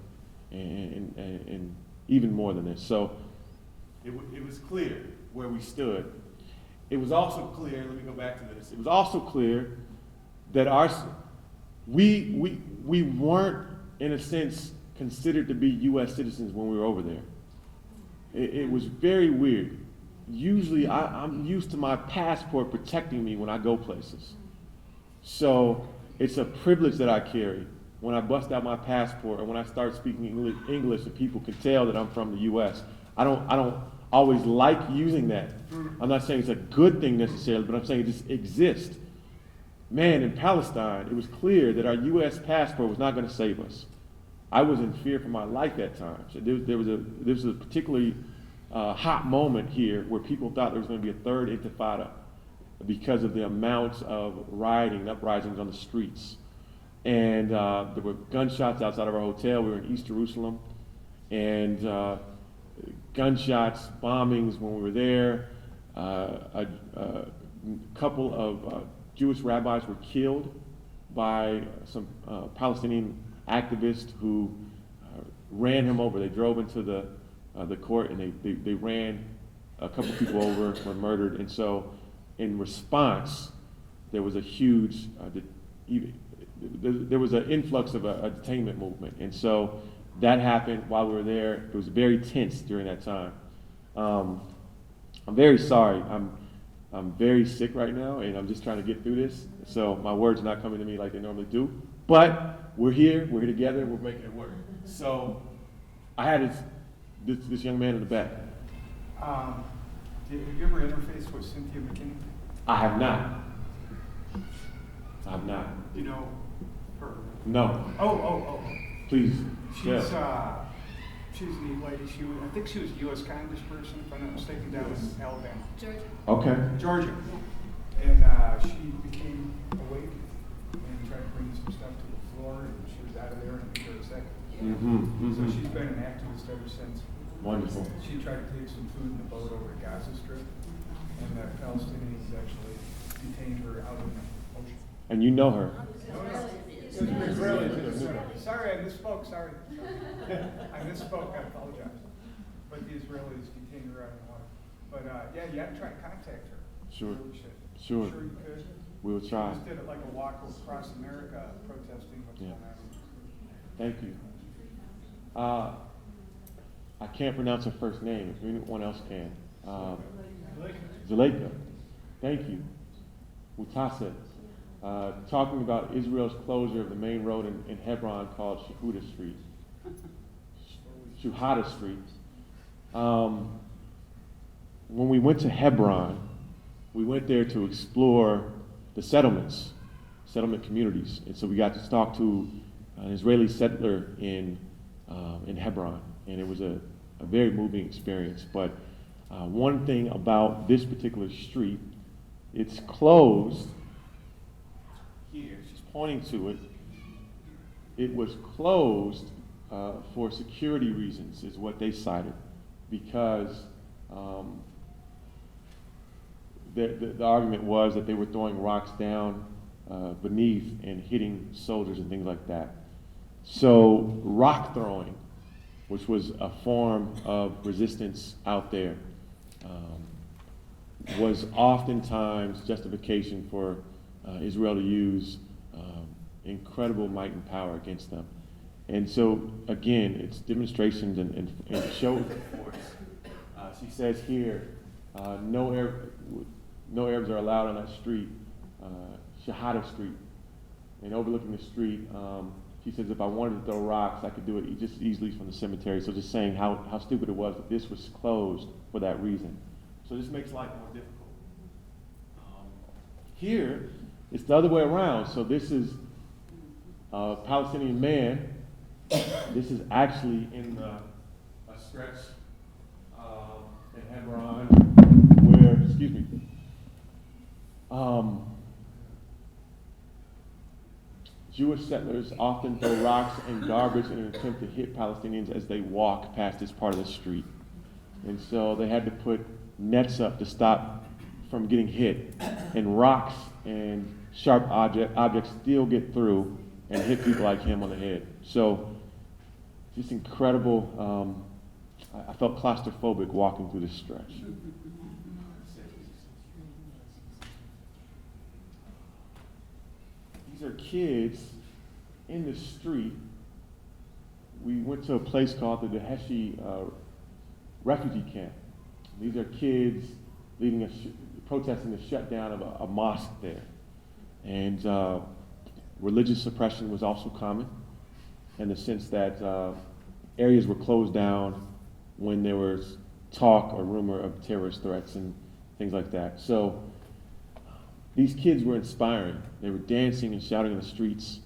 and even more than this. So it was clear where we stood. It was also clear, let me go back to this, it was also clear that we weren't, in a sense, considered to be U.S. citizens when we were over there. It was very weird. Usually, I'm used to my passport protecting me when I go places. So it's a privilege that I carry when I bust out my passport and when I start speaking English and people can tell that I'm from the U.S. I don't always like using that. I'm not saying it's a good thing necessarily, but I'm saying it just exists. Man, in Palestine, it was clear that our U.S. passport was not going to save us. I was in fear for my life at times. There was a particularly hot moment here where people thought there was going to be a third intifada because of the amount of rioting, uprisings on the streets. And there were gunshots outside of our hotel. We were in East Jerusalem. And gunshots, bombings when we were there. A couple of Jewish rabbis were killed by some Palestinian activists who ran him over. They drove into the court and they ran a couple people over, were murdered. And so in response, there was a huge, there was an influx of a detainment movement. And so that happened while we were there. It was very tense during that time. I'm very sorry. I'm very sick right now, and I'm just trying to get through this. So my words are not coming to me like they normally do. But we're here together, we're making it work. So I had this young man in the back.
Have you ever interfaced with Cynthia McKinney?
I have not.
You know her?
No.
Oh.
Please.
She's a neat lady. I think she was a U.S. congressperson, if I'm not mistaken, down in Alabama.
Georgia.
Okay.
Georgia. And she became awake and tried to bring some stuff to the floor, and she was out of there in a second. So she's been an activist ever since.
Wonderful.
She tried to take some food in the boat over the Gaza Strip, and the Palestinians actually detained her out in the ocean.
And you know her.
Sorry, I misspoke, sorry. I misspoke, I apologize. But the Israelis detained her out in the water. But yeah, you have to try to contact her.
Sure.
You really should.
Sure.
I'm sure you could.
We will try.
She just did it like a walk across America protesting what's going on.
Thank you. I can't pronounce her first name, if anyone else can. Zuleika. Thank you. Mutasa. Talking about Israel's closure of the main road in Hebron called Shuhada Street. Shuhada Street. When we went to Hebron, we went there to explore the settlements, settlement communities. And so we got to talk to an Israeli settler in Hebron. And it was a very moving experience. But one thing about this particular street, it's closed. Here, she's pointing to it. It was closed for security reasons, is what they cited, because the argument was that they were throwing rocks down beneath and hitting soldiers and things like that. So rock throwing, which was a form of resistance out there, was oftentimes justification for Israel to use incredible might and power against them. And so, again, it's demonstrations and shows of force. She says here, no Arabs are allowed on that street, Shahada Street. And overlooking the street, she says, if I wanted to throw rocks, I could do it just easily from the cemetery. So just saying how stupid it was that this was closed for that reason. So this makes life more difficult. Here, it's the other way around. So this is a Palestinian man. This is actually in a stretch in Hebron where, excuse me, Jewish settlers often throw rocks and garbage in an attempt to hit Palestinians as they walk past this part of the street. And so they had to put nets up to stop from getting hit. And rocks and sharp objects still get through and hit people like him on the head. So just incredible. I felt claustrophobic walking through this stretch. These are kids in the street. We went to a place called the Daheshi refugee camp. These are kids leading protesting the shutdown of a mosque there. And religious suppression was also common in the sense that areas were closed down when there was talk or rumor of terrorist threats and things like that. So these kids were inspiring. They were dancing and shouting in the streets.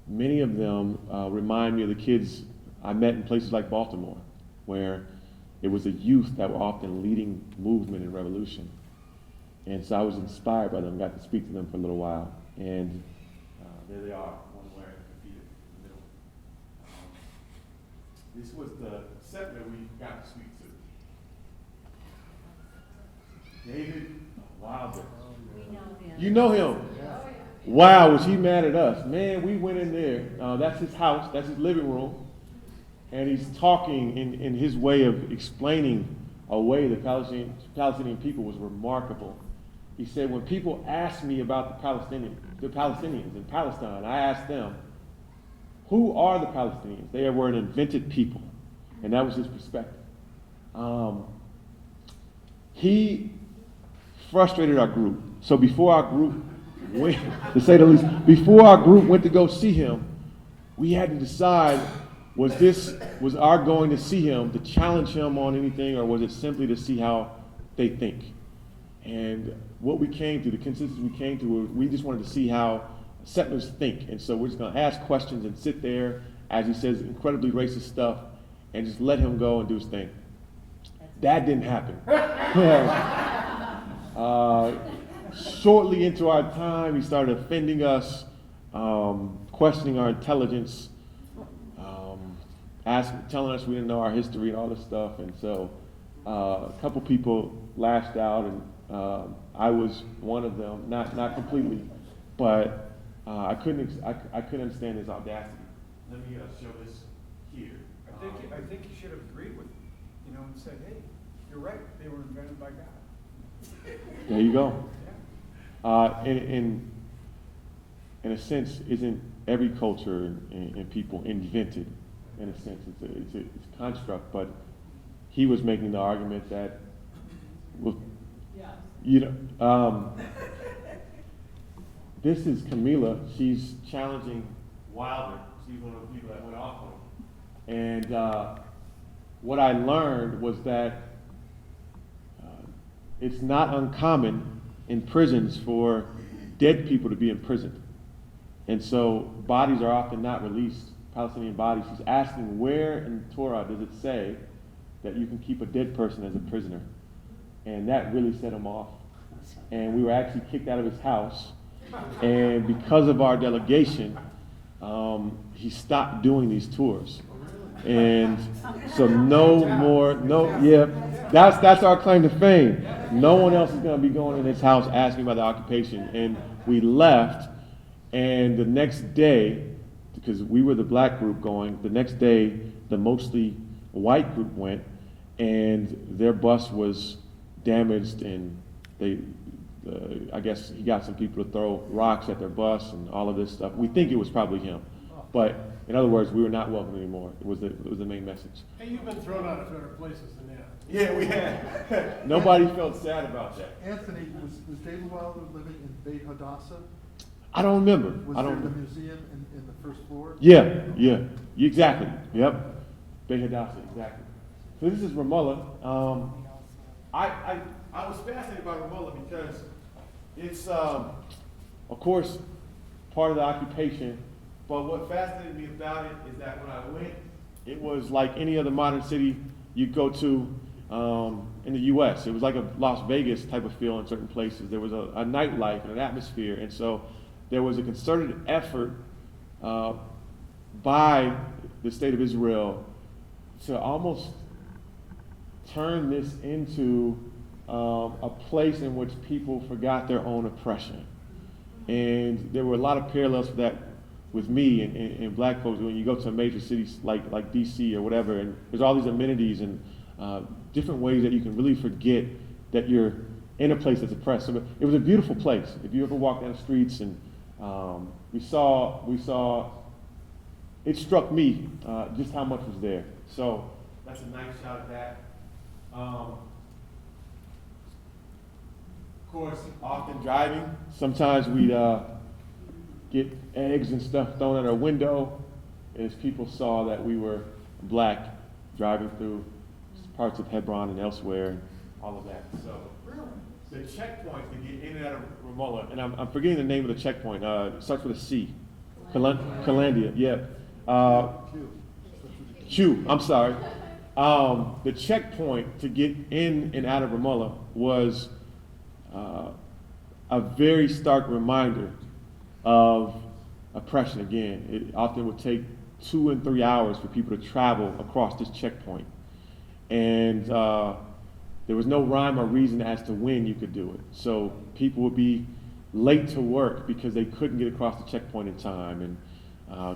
Many of them remind me of the kids I met in places like Baltimore, where it was the youth that were often leading movement and revolution. And so I was inspired by them, got to speak to them for a little while. And there they are, one wearing graffiti in the middle. This was the settler we got to speak to. David Wilder.
We know him.
You know him? Wow, was he mad at us? Man, we went in there. That's his house, that's his living room. And he's talking in his way of explaining a way the Palestinian people was remarkable. He said, when people ask me about the Palestinians in Palestine, I ask them, who are the Palestinians? They were an invented people. And that was his perspective. He frustrated our group. So before our group went, to say the least, before our group went to go see him, we had to decide, was our going to see him to challenge him on anything, or was it simply to see how they think? And what we came to, the consensus we came to, was we just wanted to see how settlers think. And so we're just going to ask questions and sit there, as he says, incredibly racist stuff, and just let him go and do his thing. That didn't happen. Shortly into our time, he started offending us, questioning our intelligence, telling us we didn't know our history and all this stuff. And so a couple people lashed out, and I was one of them, not completely, but I couldn't understand his audacity. Let me show this here.
I think you should have agreed with him, and said, hey, you're right, they were invented by God.
There you go.
Yeah.
In a sense, isn't every culture and people invented in a sense. It's a construct, but he was making the argument that, well, you know, this is Camila. She's challenging Wilder. She's one of the people that went off on him. And what I learned was that it's not uncommon in prisons for dead people to be imprisoned. And so bodies are often not released, Palestinian bodies. She's asking, where in Torah does it say that you can keep a dead person as a prisoner? And that really set him off. And we were actually kicked out of his house. And because of our delegation, he stopped doing these tours. And so that's our claim to fame. No one else is going to be going in his house asking about the occupation. And we left, and the next day, because we were the black group going, the next day the mostly white group went, and their bus was damaged, and I guess he got some people to throw rocks at their bus and all of this stuff. We think it was probably him. But in other words, we were not welcome anymore. It was the main message.
Hey, you've been thrown out of better places than that.
Yeah, we had. Nobody felt sad about that.
Anthony, was David Wilder living in Beit Hadassah?
I don't remember.
Was
I don't
there the
remember.
museum in the first floor?
Yeah, exactly. Yep. Beit Hadassah, exactly. So this is Ramallah. I was fascinated by Ramallah because it's, of course, part of the occupation. But what fascinated me about it is that when I went, it was like any other modern city you go to in the U.S. It was like a Las Vegas type of feel in certain places. There was a nightlife and an atmosphere. And so there was a concerted effort by the state of Israel to almost turn this into a place in which people forgot their own oppression. And there were a lot of parallels for that with me and black folks when you go to a major city like D.C. or whatever, and there's all these amenities and different ways that you can really forget that you're in a place that's oppressed. So it was a beautiful place. If you ever walk down the streets, and we saw, it struck me just how much was there. So that's a nice shot at that. Of course, often driving, sometimes we'd get eggs and stuff thrown at our window as people saw that we were black driving through parts of Hebron and elsewhere and all of that. So the checkpoint to get in and out of Ramallah, and I'm forgetting the name of the checkpoint, it starts with a C. Calandia, yeah. Q, I'm sorry. The checkpoint to get in and out of Ramallah was a very stark reminder of oppression again. It often would take 2 and 3 hours for people to travel across this checkpoint. And there was no rhyme or reason as to when you could do it. So people would be late to work because they couldn't get across the checkpoint in time, and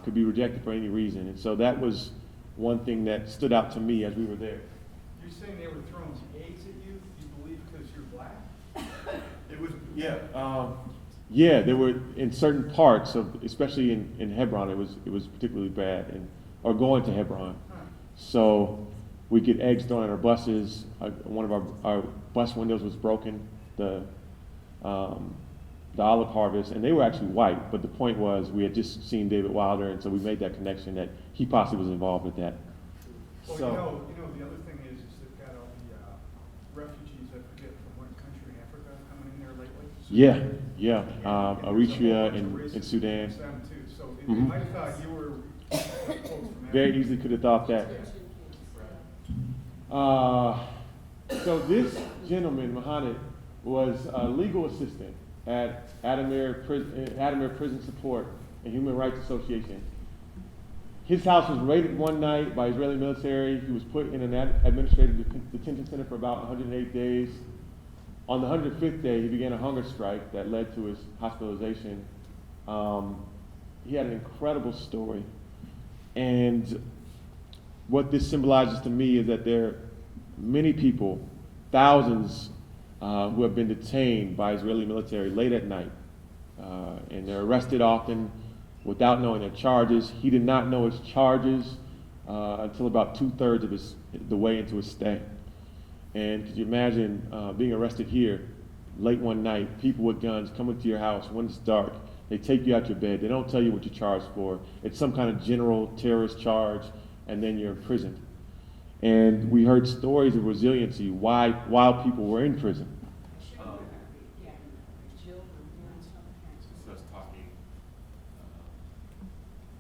could be rejected for any reason. And so that was one thing that stood out to me as we were there.
You're saying they were throwing eggs at you, you believe, because you're black?
It was, yeah, there were in certain parts of, especially in Hebron, it was particularly bad, or going to Hebron. So we get eggs thrown at our buses. One of our bus windows was broken. The olive harvest, and they were actually white. But the point was, we had just seen David Wilder, and so we made that connection that he possibly was involved with that.
Well,
So,
you know, the other thing is they've got all the refugees, I forget from what country in Africa, coming in there lately.
yeah, Eritrea and Sudan.
Them too. So they
Mhm.
might have thought you were folks from
Very
Africa.
easily could have thought that. So this gentleman, Mohammed, was a legal assistant at Adamir Prison Support and Human Rights Association. His house was raided one night by Israeli military. He was put in an administrative detention center for about 108 days. On the 105th day, he began a hunger strike that led to his hospitalization. He had an incredible story. And what this symbolizes to me is that there are many people, thousands, who have been detained by Israeli military late at night. And they're arrested often without knowing their charges. He did not know his charges. until about 2/3 of the way into his stay. And could you imagine being arrested here late one night, people with guns coming to your house when it's dark, they take you out your bed, they don't tell you what you're charged for, it's some kind of general terrorist charge, and then you're imprisoned. And we heard stories of resiliency while people were in prison. Just us talking.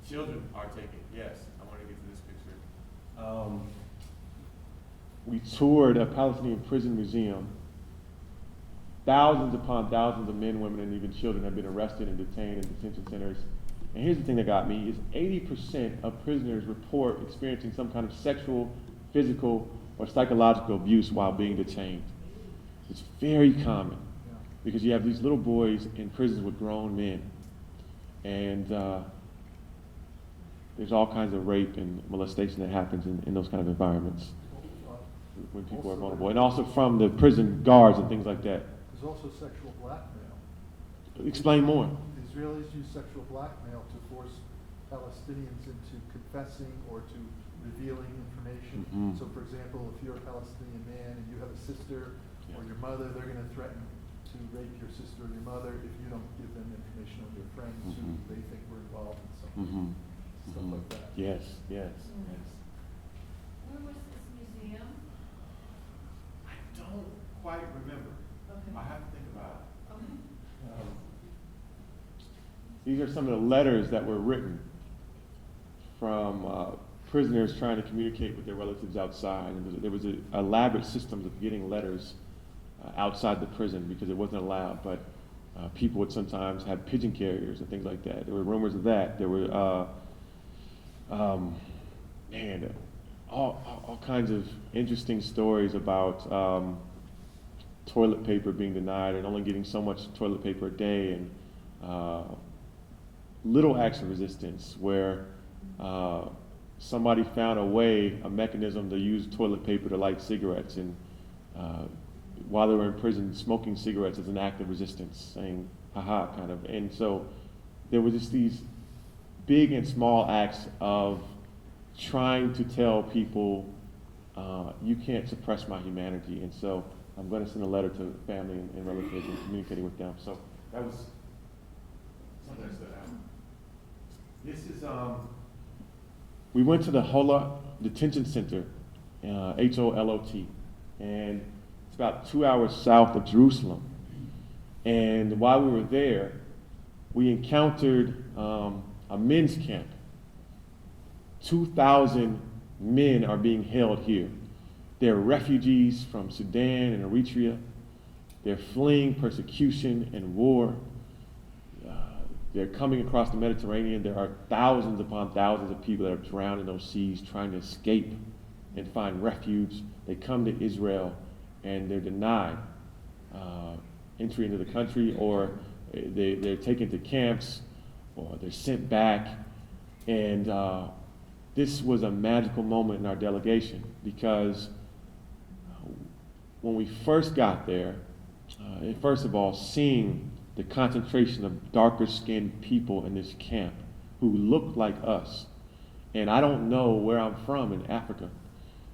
Children are taken, yes. I want to get to this picture. We toured a Palestinian prison museum. Thousands upon thousands of men, women, and even children have been arrested and detained in detention centers. And here's the thing that got me, is 80% of prisoners report experiencing some kind of sexual, physical, or psychological abuse while being detained. It's very common because you have these little boys in prisons with grown men. And there's all kinds of rape and molestation that happens in those kind of environments when people are vulnerable. And also from the prison guards and things like that.
There's also sexual blackmail.
Explain more.
The Israelis use sexual blackmail to force Palestinians into confessing or to revealing information.
Mhm.
So, for example, if you're a Palestinian man and you have a sister or your mother, they're going to threaten to rape your sister or your mother if you don't give them information on your friends who they think were involved in something. Stuff like that.
Yes, yes, yes.
Where was this museum?
I don't quite remember.
Okay.
I have to think about it.
Okay.
These are some of the letters that were written from prisoners trying to communicate with their relatives outside. And there was an elaborate system of getting letters outside the prison because it wasn't allowed. But people would sometimes have pigeon carriers and things like that. There were rumors of that. There were, all kinds of interesting stories about toilet paper being denied and only getting so much toilet paper a day, and little acts of resistance where somebody found a mechanism to use toilet paper to light cigarettes, and while they were in prison, smoking cigarettes as an act of resistance, saying, haha, kind of. And so there were just these big and small acts of trying to tell people, you can't suppress my humanity. And so I'm going to send a letter to family and relatives and communicating with them. So that was something that stood out. This is, we went to the Hola Detention Center, Holot, and it's about 2 hours south of Jerusalem. And while we were there, we encountered a men's camp. 2,000 men are being held here. They're refugees from Sudan and Eritrea. They're fleeing persecution and war. They're coming across the Mediterranean. There are thousands upon thousands of people that are drowned in those seas trying to escape and find refuge. They come to Israel and they're denied entry into the country, or they're taken to camps, or they're sent back. And this was a magical moment in our delegation because when we first got there, first of all, seeing the concentration of darker skinned people in this camp who look like us. And I don't know where I'm from in Africa.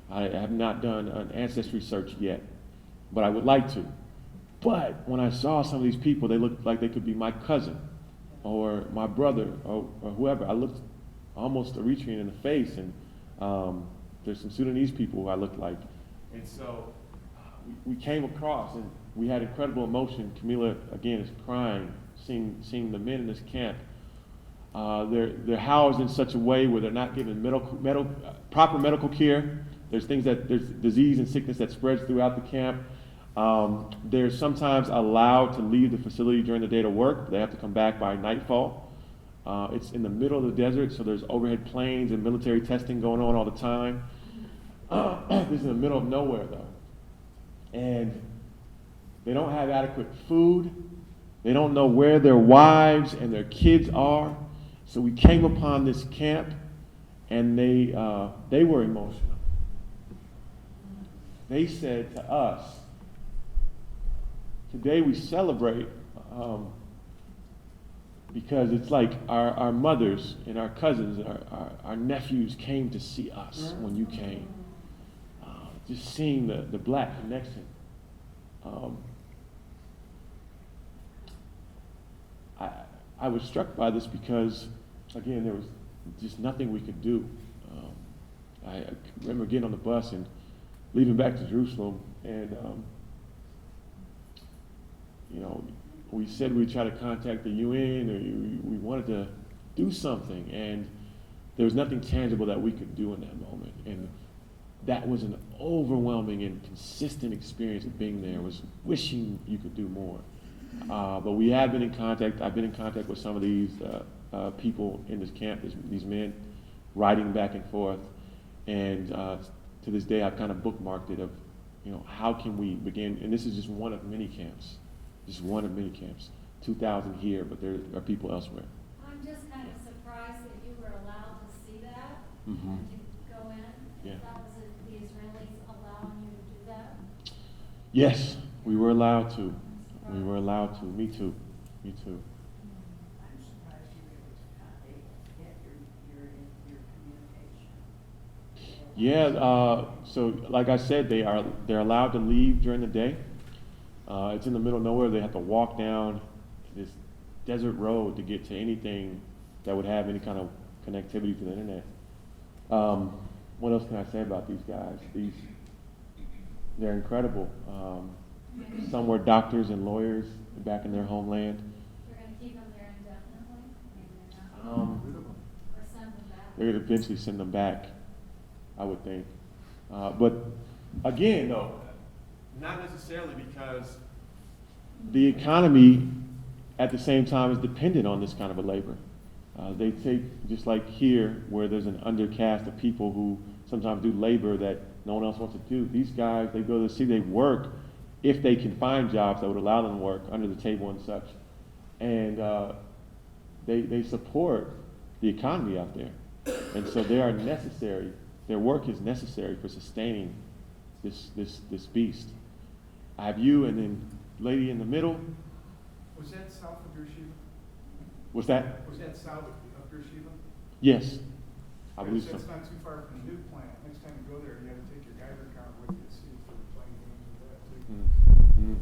I have not done an ancestry search yet, but I would like to. But when I saw some of these people, they looked like they could be my cousin or my brother or whoever. I looked almost Eritrean in the face, and there's some Sudanese people who I looked like. And so we came across, and we had incredible emotion. Camila, again, is crying, seeing the men in this camp. They're housed in such a way where they're not given proper medical care. There's disease and sickness that spreads throughout the camp. They're sometimes allowed to leave the facility during the day to work, but they have to come back by nightfall. It's in the middle of the desert, so there's overhead planes and military testing going on all the time. This is in the middle of nowhere, though. And they don't have adequate food. They don't know where their wives and their kids are. So we came upon this camp, and they were emotional. They said to us, today we celebrate because it's like our mothers and our cousins and our nephews came to see us when you came. Just seeing the black connection. I was struck by this because, again, there was just nothing we could do. I remember getting on the bus and leaving back to Jerusalem, and we said we'd try to contact the UN, or we wanted to do something, and there was nothing tangible that we could do in that moment. And that was an overwhelming and consistent experience of being there, was wishing you could do more. But we have been in contact. I've been in contact with some of these people in this camp, these men, writing back and forth. And to this day, I've kind of bookmarked it of, how can we begin? And this is just one of many camps. Just one of many camps. 2,000 here, but there are people elsewhere.
I'm just kind of surprised that you were allowed to see that,
Mm-hmm.
and to go in.
Yeah.
That was the Israelis allowing you to do that?
Yes, we were allowed to. We were allowed to. Me too. Me too.
I'm surprised you were able to kind of get your communication.
Yeah. So like I said, they're allowed to leave during the day. It's in the middle of nowhere. They have to walk down this desert road to get to anything that would have any kind of connectivity to the internet. What else can I say about these guys? They're incredible. Some were doctors and lawyers back in their homeland.
You're going to keep them there indefinitely? Maybe they're not. Or send them back?
They're going to eventually send them back, I would think. But again, though, not necessarily, because the economy at the same time is dependent on this kind of a labor. They take, just like here, where there's an undercast of people who sometimes do labor that no one else wants to do. These guys, they go to the city, they work if they can find jobs that would allow them to work under the table and such. And they support the economy out there. And so they are necessary. Their work is necessary for sustaining this beast. I have you, and then lady in the middle.
Was that south of Beersheba?
What's that?
Was that south of Beersheba?
Yes, I believe so.
That's not too far from the nuke plant. Next time you go there, you have to take your Geiger counter with you to see if they're playing games with that too.
Mm.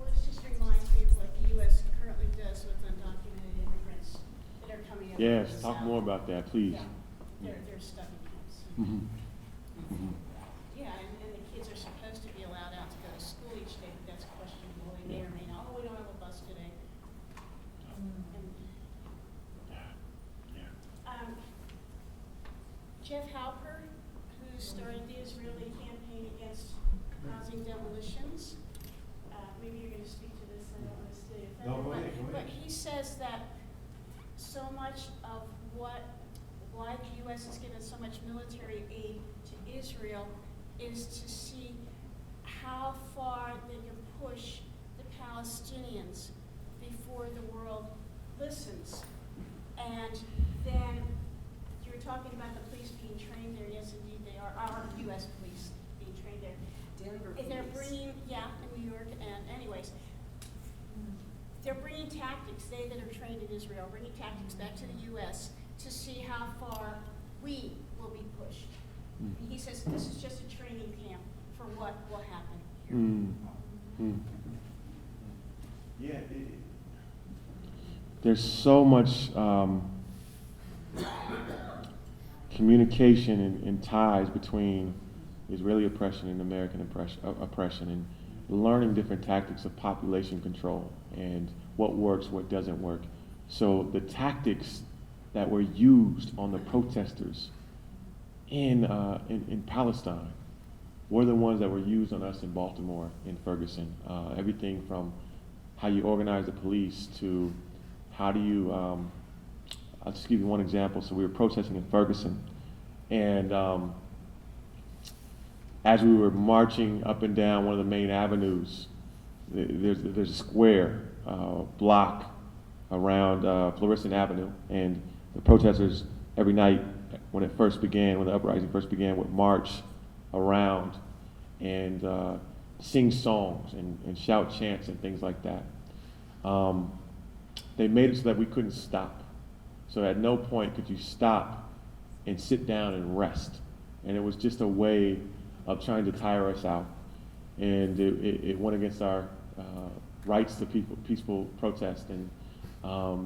Well, this just reminds me of what the U.S. currently does with undocumented immigrants that are coming up.
Yes,
from the
talk
South.
more about that, please.
Yeah, they're stuck in camps.
Mm-hmm. Mm-hmm.
Yeah, and the kids are supposed to be allowed out to go to school each day, but that's questionable. They may or may not. Oh, we don't have a bus today. And, Jeff Halper, who started the Israeli campaign against housing demolitions, maybe you're going to speak to this. I don't want to stay offended.
No, go ahead,
But he says that so much of why the U.S. has given so much military aid to Israel is to see how far they can push the Palestinians before the world listens. And then you were talking about the police being trained there. Yes, indeed, they are. Our U.S. police being trained there.
Denver
And they're
police.
bringing, in New York, and anyways, they're bringing tactics, they that are trained in Israel, bringing tactics back to the U.S. to see how far we will be pushed. And he says this is just a training camp for what will happen here.
Yeah, there's so much communication and ties between Israeli oppression and American oppression, and learning different tactics of population control and what works, what doesn't work. So the tactics that were used on the protesters in Palestine were the ones that were used on us in Baltimore, in Ferguson. Everything from how you organize the police to how do you, I'll just give you one example. So we were protesting in Ferguson, and as we were marching up and down one of the main avenues, there's a square block around Florissant Avenue, and the protesters every night when it first began, when the uprising first began, would march around and sing songs and shout chants and things like that. they made it so that we couldn't stop. So at no point could you stop and sit down and rest. And it was just a way of trying to tire us out. And it went against our rights to peaceful protest. And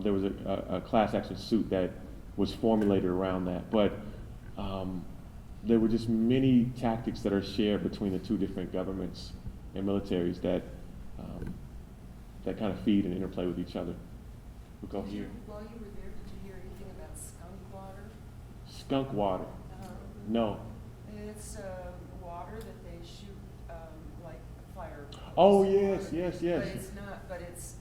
there was a class action suit that was formulated around that. But there were just many tactics that are shared between the two different governments and militaries that that kind of feed and interplay with each other. We'll go here.
While you were there, did you hear anything about skunk water?
Skunk water. No.
It's water that they shoot like fire.
Oh, yes, yes, yes.
But it's not. But it's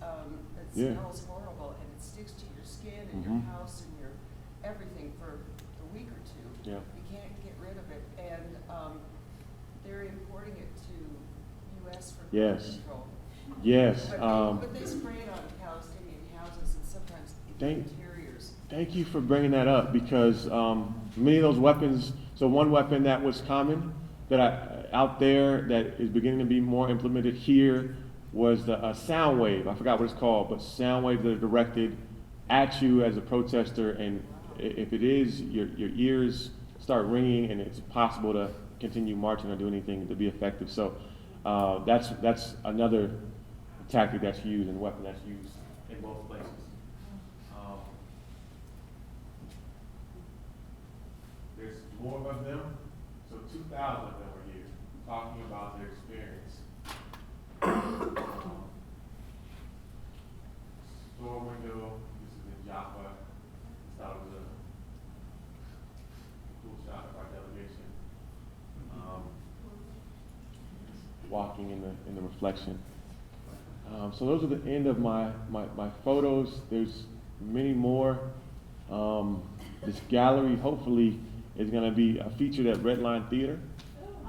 it
Yeah.
smells horrible, and it sticks to your skin and
Mhm.
your house and your everything for a week or two.
Yeah.
You can't get rid of it, and they're importing it to U.S. for
Yes.
control.
Yes.
But they spray it on Palestinian houses and sometimes
Thank-
interiors.
Thank you for bringing that up because many of those weapons, so one weapon that was common out there that is beginning to be more implemented here was the sound wave. I forgot what it's called, but sound waves that are directed at you as a protester, and if it is, your ears start ringing and it's possible to continue marching or do anything to be effective. So that's another tactic that's used and weapon that's used in both places. There's more of them, so 2,000 of them were here talking about their experience. Store window, this is in Jaffa. I thought it was a cool shot of our delegation. Walking in the reflection. So those are the end of my photos. There's many more. This gallery hopefully is going to be featured at Red Line Theater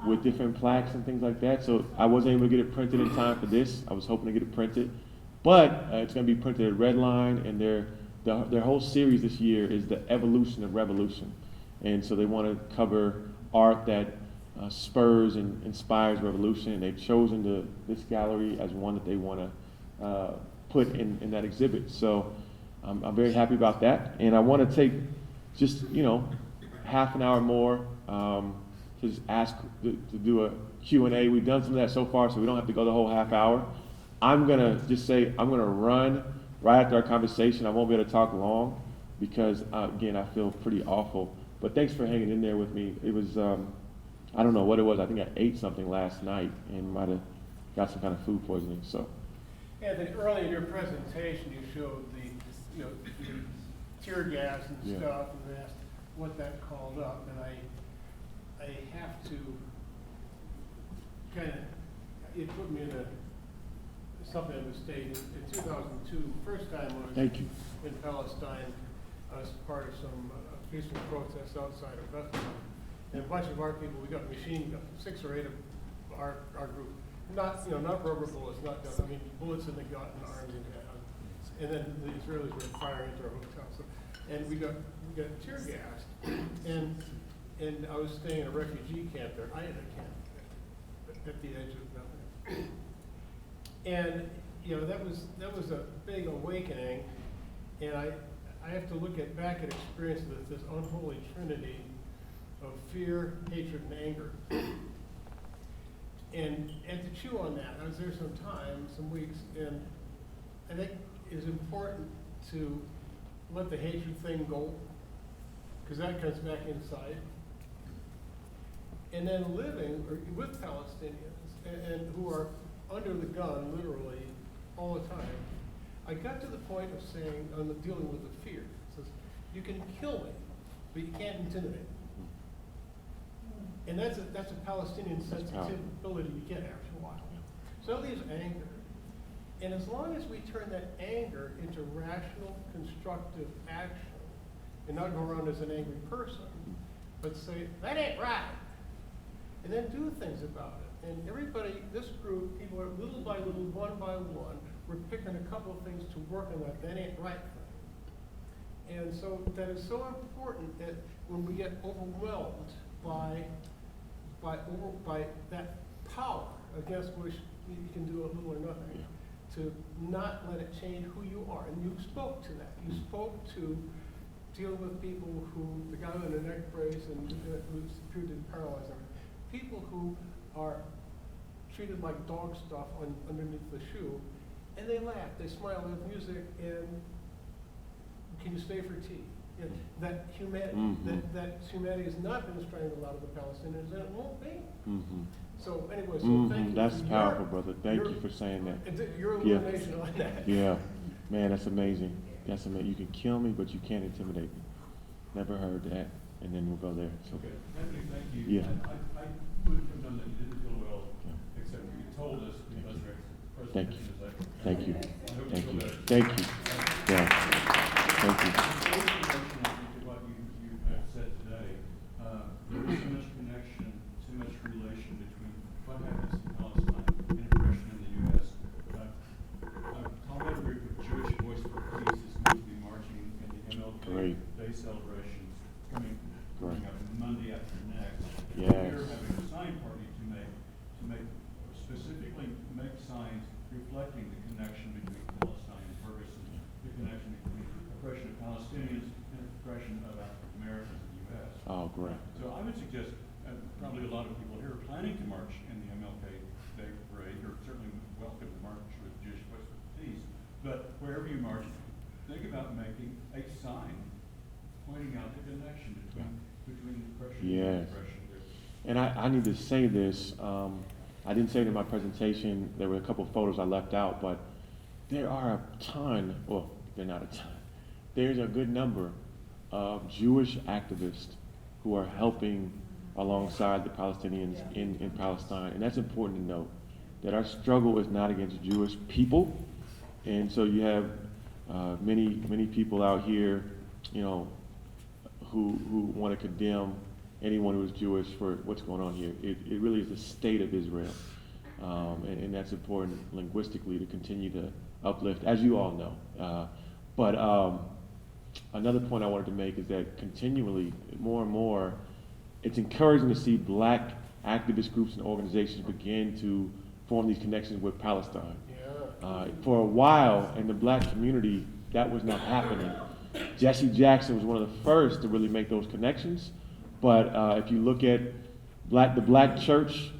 with different plaques and things like that. So I wasn't able to get it printed in time for this. I was hoping to get it printed, but it's going to be printed at Red Line, and their whole series this year is the evolution of revolution, and so they want to cover art that spurs and inspires revolution, and they've chosen this gallery as one that they want to put in that exhibit. So I'm very happy about that, and I want to take just half an hour more to just ask to do a Q&A. We've done some of that so far, so we don't have to go the whole half hour. I'm gonna just say I'm gonna run right after our conversation. I won't be able to talk long because again I feel pretty awful. But thanks for hanging in there with me. It was I don't know what it was. I think I ate something last night and might have got some kind of food poisoning. So.
Anthony, early in your presentation, you showed the tear gas and stuff, and asked what that called up, and I have to kind of, it put me in something of a state. In 2002, first time I was in Palestine, I was part of some peaceful protests outside of Bethlehem. And a bunch of our people, we got machine guns, 6 or 8 of our group. Not rubber bullets, bullets in the gut and arms and hands. And then the Israelis were firing into our hotel. So, and we got tear gassed. And I was staying in a refugee camp there. I had a camp at the edge of Bethlehem. And that was a big awakening. And I have to look back at experiences of this unholy trinity of fear, hatred, and anger. And to chew on that, I was there some weeks, and I think it's important to let the hatred thing go, because that comes back inside. And then living with Palestinians and who are under the gun, literally, all the time, I got to the point of saying, I'm dealing with the fear. It says, you can kill me, but you can't intimidate me. And that's a Palestinian sensibility you get after a while. So that leaves anger. And as long as we turn that anger into rational, constructive action, and not go around as an angry person, but say, that ain't right, and then do things about it. And everybody, this group, people are little by little, one by one, we're picking a couple of things to work on that ain't right thing. And so that is so important that when we get overwhelmed by that power against which you can do a little or nothing, to not let it change who you are. And you spoke to that. You spoke to dealing with people who, the guy with a neck brace and who's treated paralyzing, people who are treated like dog stuff underneath the shoe, and they laugh, they smile, they have music, and can you stay for tea? And that humanity, that humanity has not been strangled out of the Palestinians, and it won't be. So anyway, so thank you.
That's
for
powerful, brother. Thank you for saying that.
Your
Yeah.
illumination on that.
Yeah, man, that's amazing. That's amazing. You can kill me, but you can't intimidate me. Never heard that. And then we'll go there. So,
Okay, Anthony, thank you.
Yeah.
I wouldn't have done that, you didn't feel well,
Yeah.
except you told us because your
Thank you.
presentation is like.
Thank you.
I hope
Thank
feel
you.
better.
Thank you. Yeah. Thank you.
What you have said today, there is so much connection, so much relation between what happens in Palestine and oppression in the U.S. A Colorado group of Jewish Voice for Peace is going to be marching in the MLK
Great.
Day celebrations coming
Great.
up Monday after next.
Yes.
We're having a sign party specifically make signs reflecting the connection between Palestine and Ferguson, the connection between oppression of Palestinians and oppression of African Americans in the U.S.
Oh, great.
So I would suggest, probably a lot of people here are planning to march in the MLK Day Parade. You're certainly welcome to march with Jewish Voice for Peace. But wherever you march, think about making a sign pointing out the connection between oppression and
Yes.
oppression.
And I need to say this. I didn't say it in my presentation. There were a couple of photos I left out, but there are a ton, well, they're not a ton. There's a good number of Jewish activists who are helping alongside the Palestinians in Palestine. And that's important to note, that our struggle is not against Jewish people. And so you have many people out here, you know, who want to condemn anyone who is Jewish for what's going on here. It really is the state of Israel. And that's important linguistically to continue to uplift, as you all know. But another point I wanted to make is that continually, more and more, it's encouraging to see black activist groups and organizations begin to form these connections with Palestine. For a while, in the black community, that was not happening. Jesse Jackson was one of the first to really make those connections. But if you look at the black church,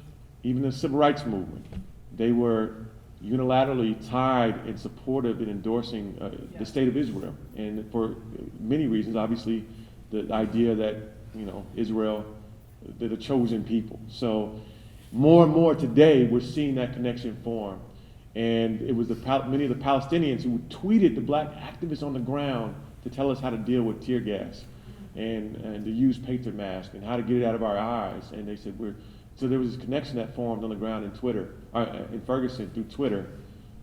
even the civil rights movement, they were unilaterally tied and supportive in endorsing the state of Israel. And for many reasons, obviously, the idea that, you know, Israel, they're the chosen people. So more and more today, we're seeing that connection form. And it was many of the Palestinians who tweeted the black activists on the ground to tell us how to deal with tear gas and to use patriot mask and how to get it out of our eyes. And they said so there was this connection that formed on the ground in Ferguson through Twitter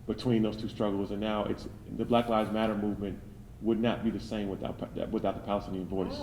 between those two struggles. And now the Black Lives Matter movement would not be the same without the Palestinian voice.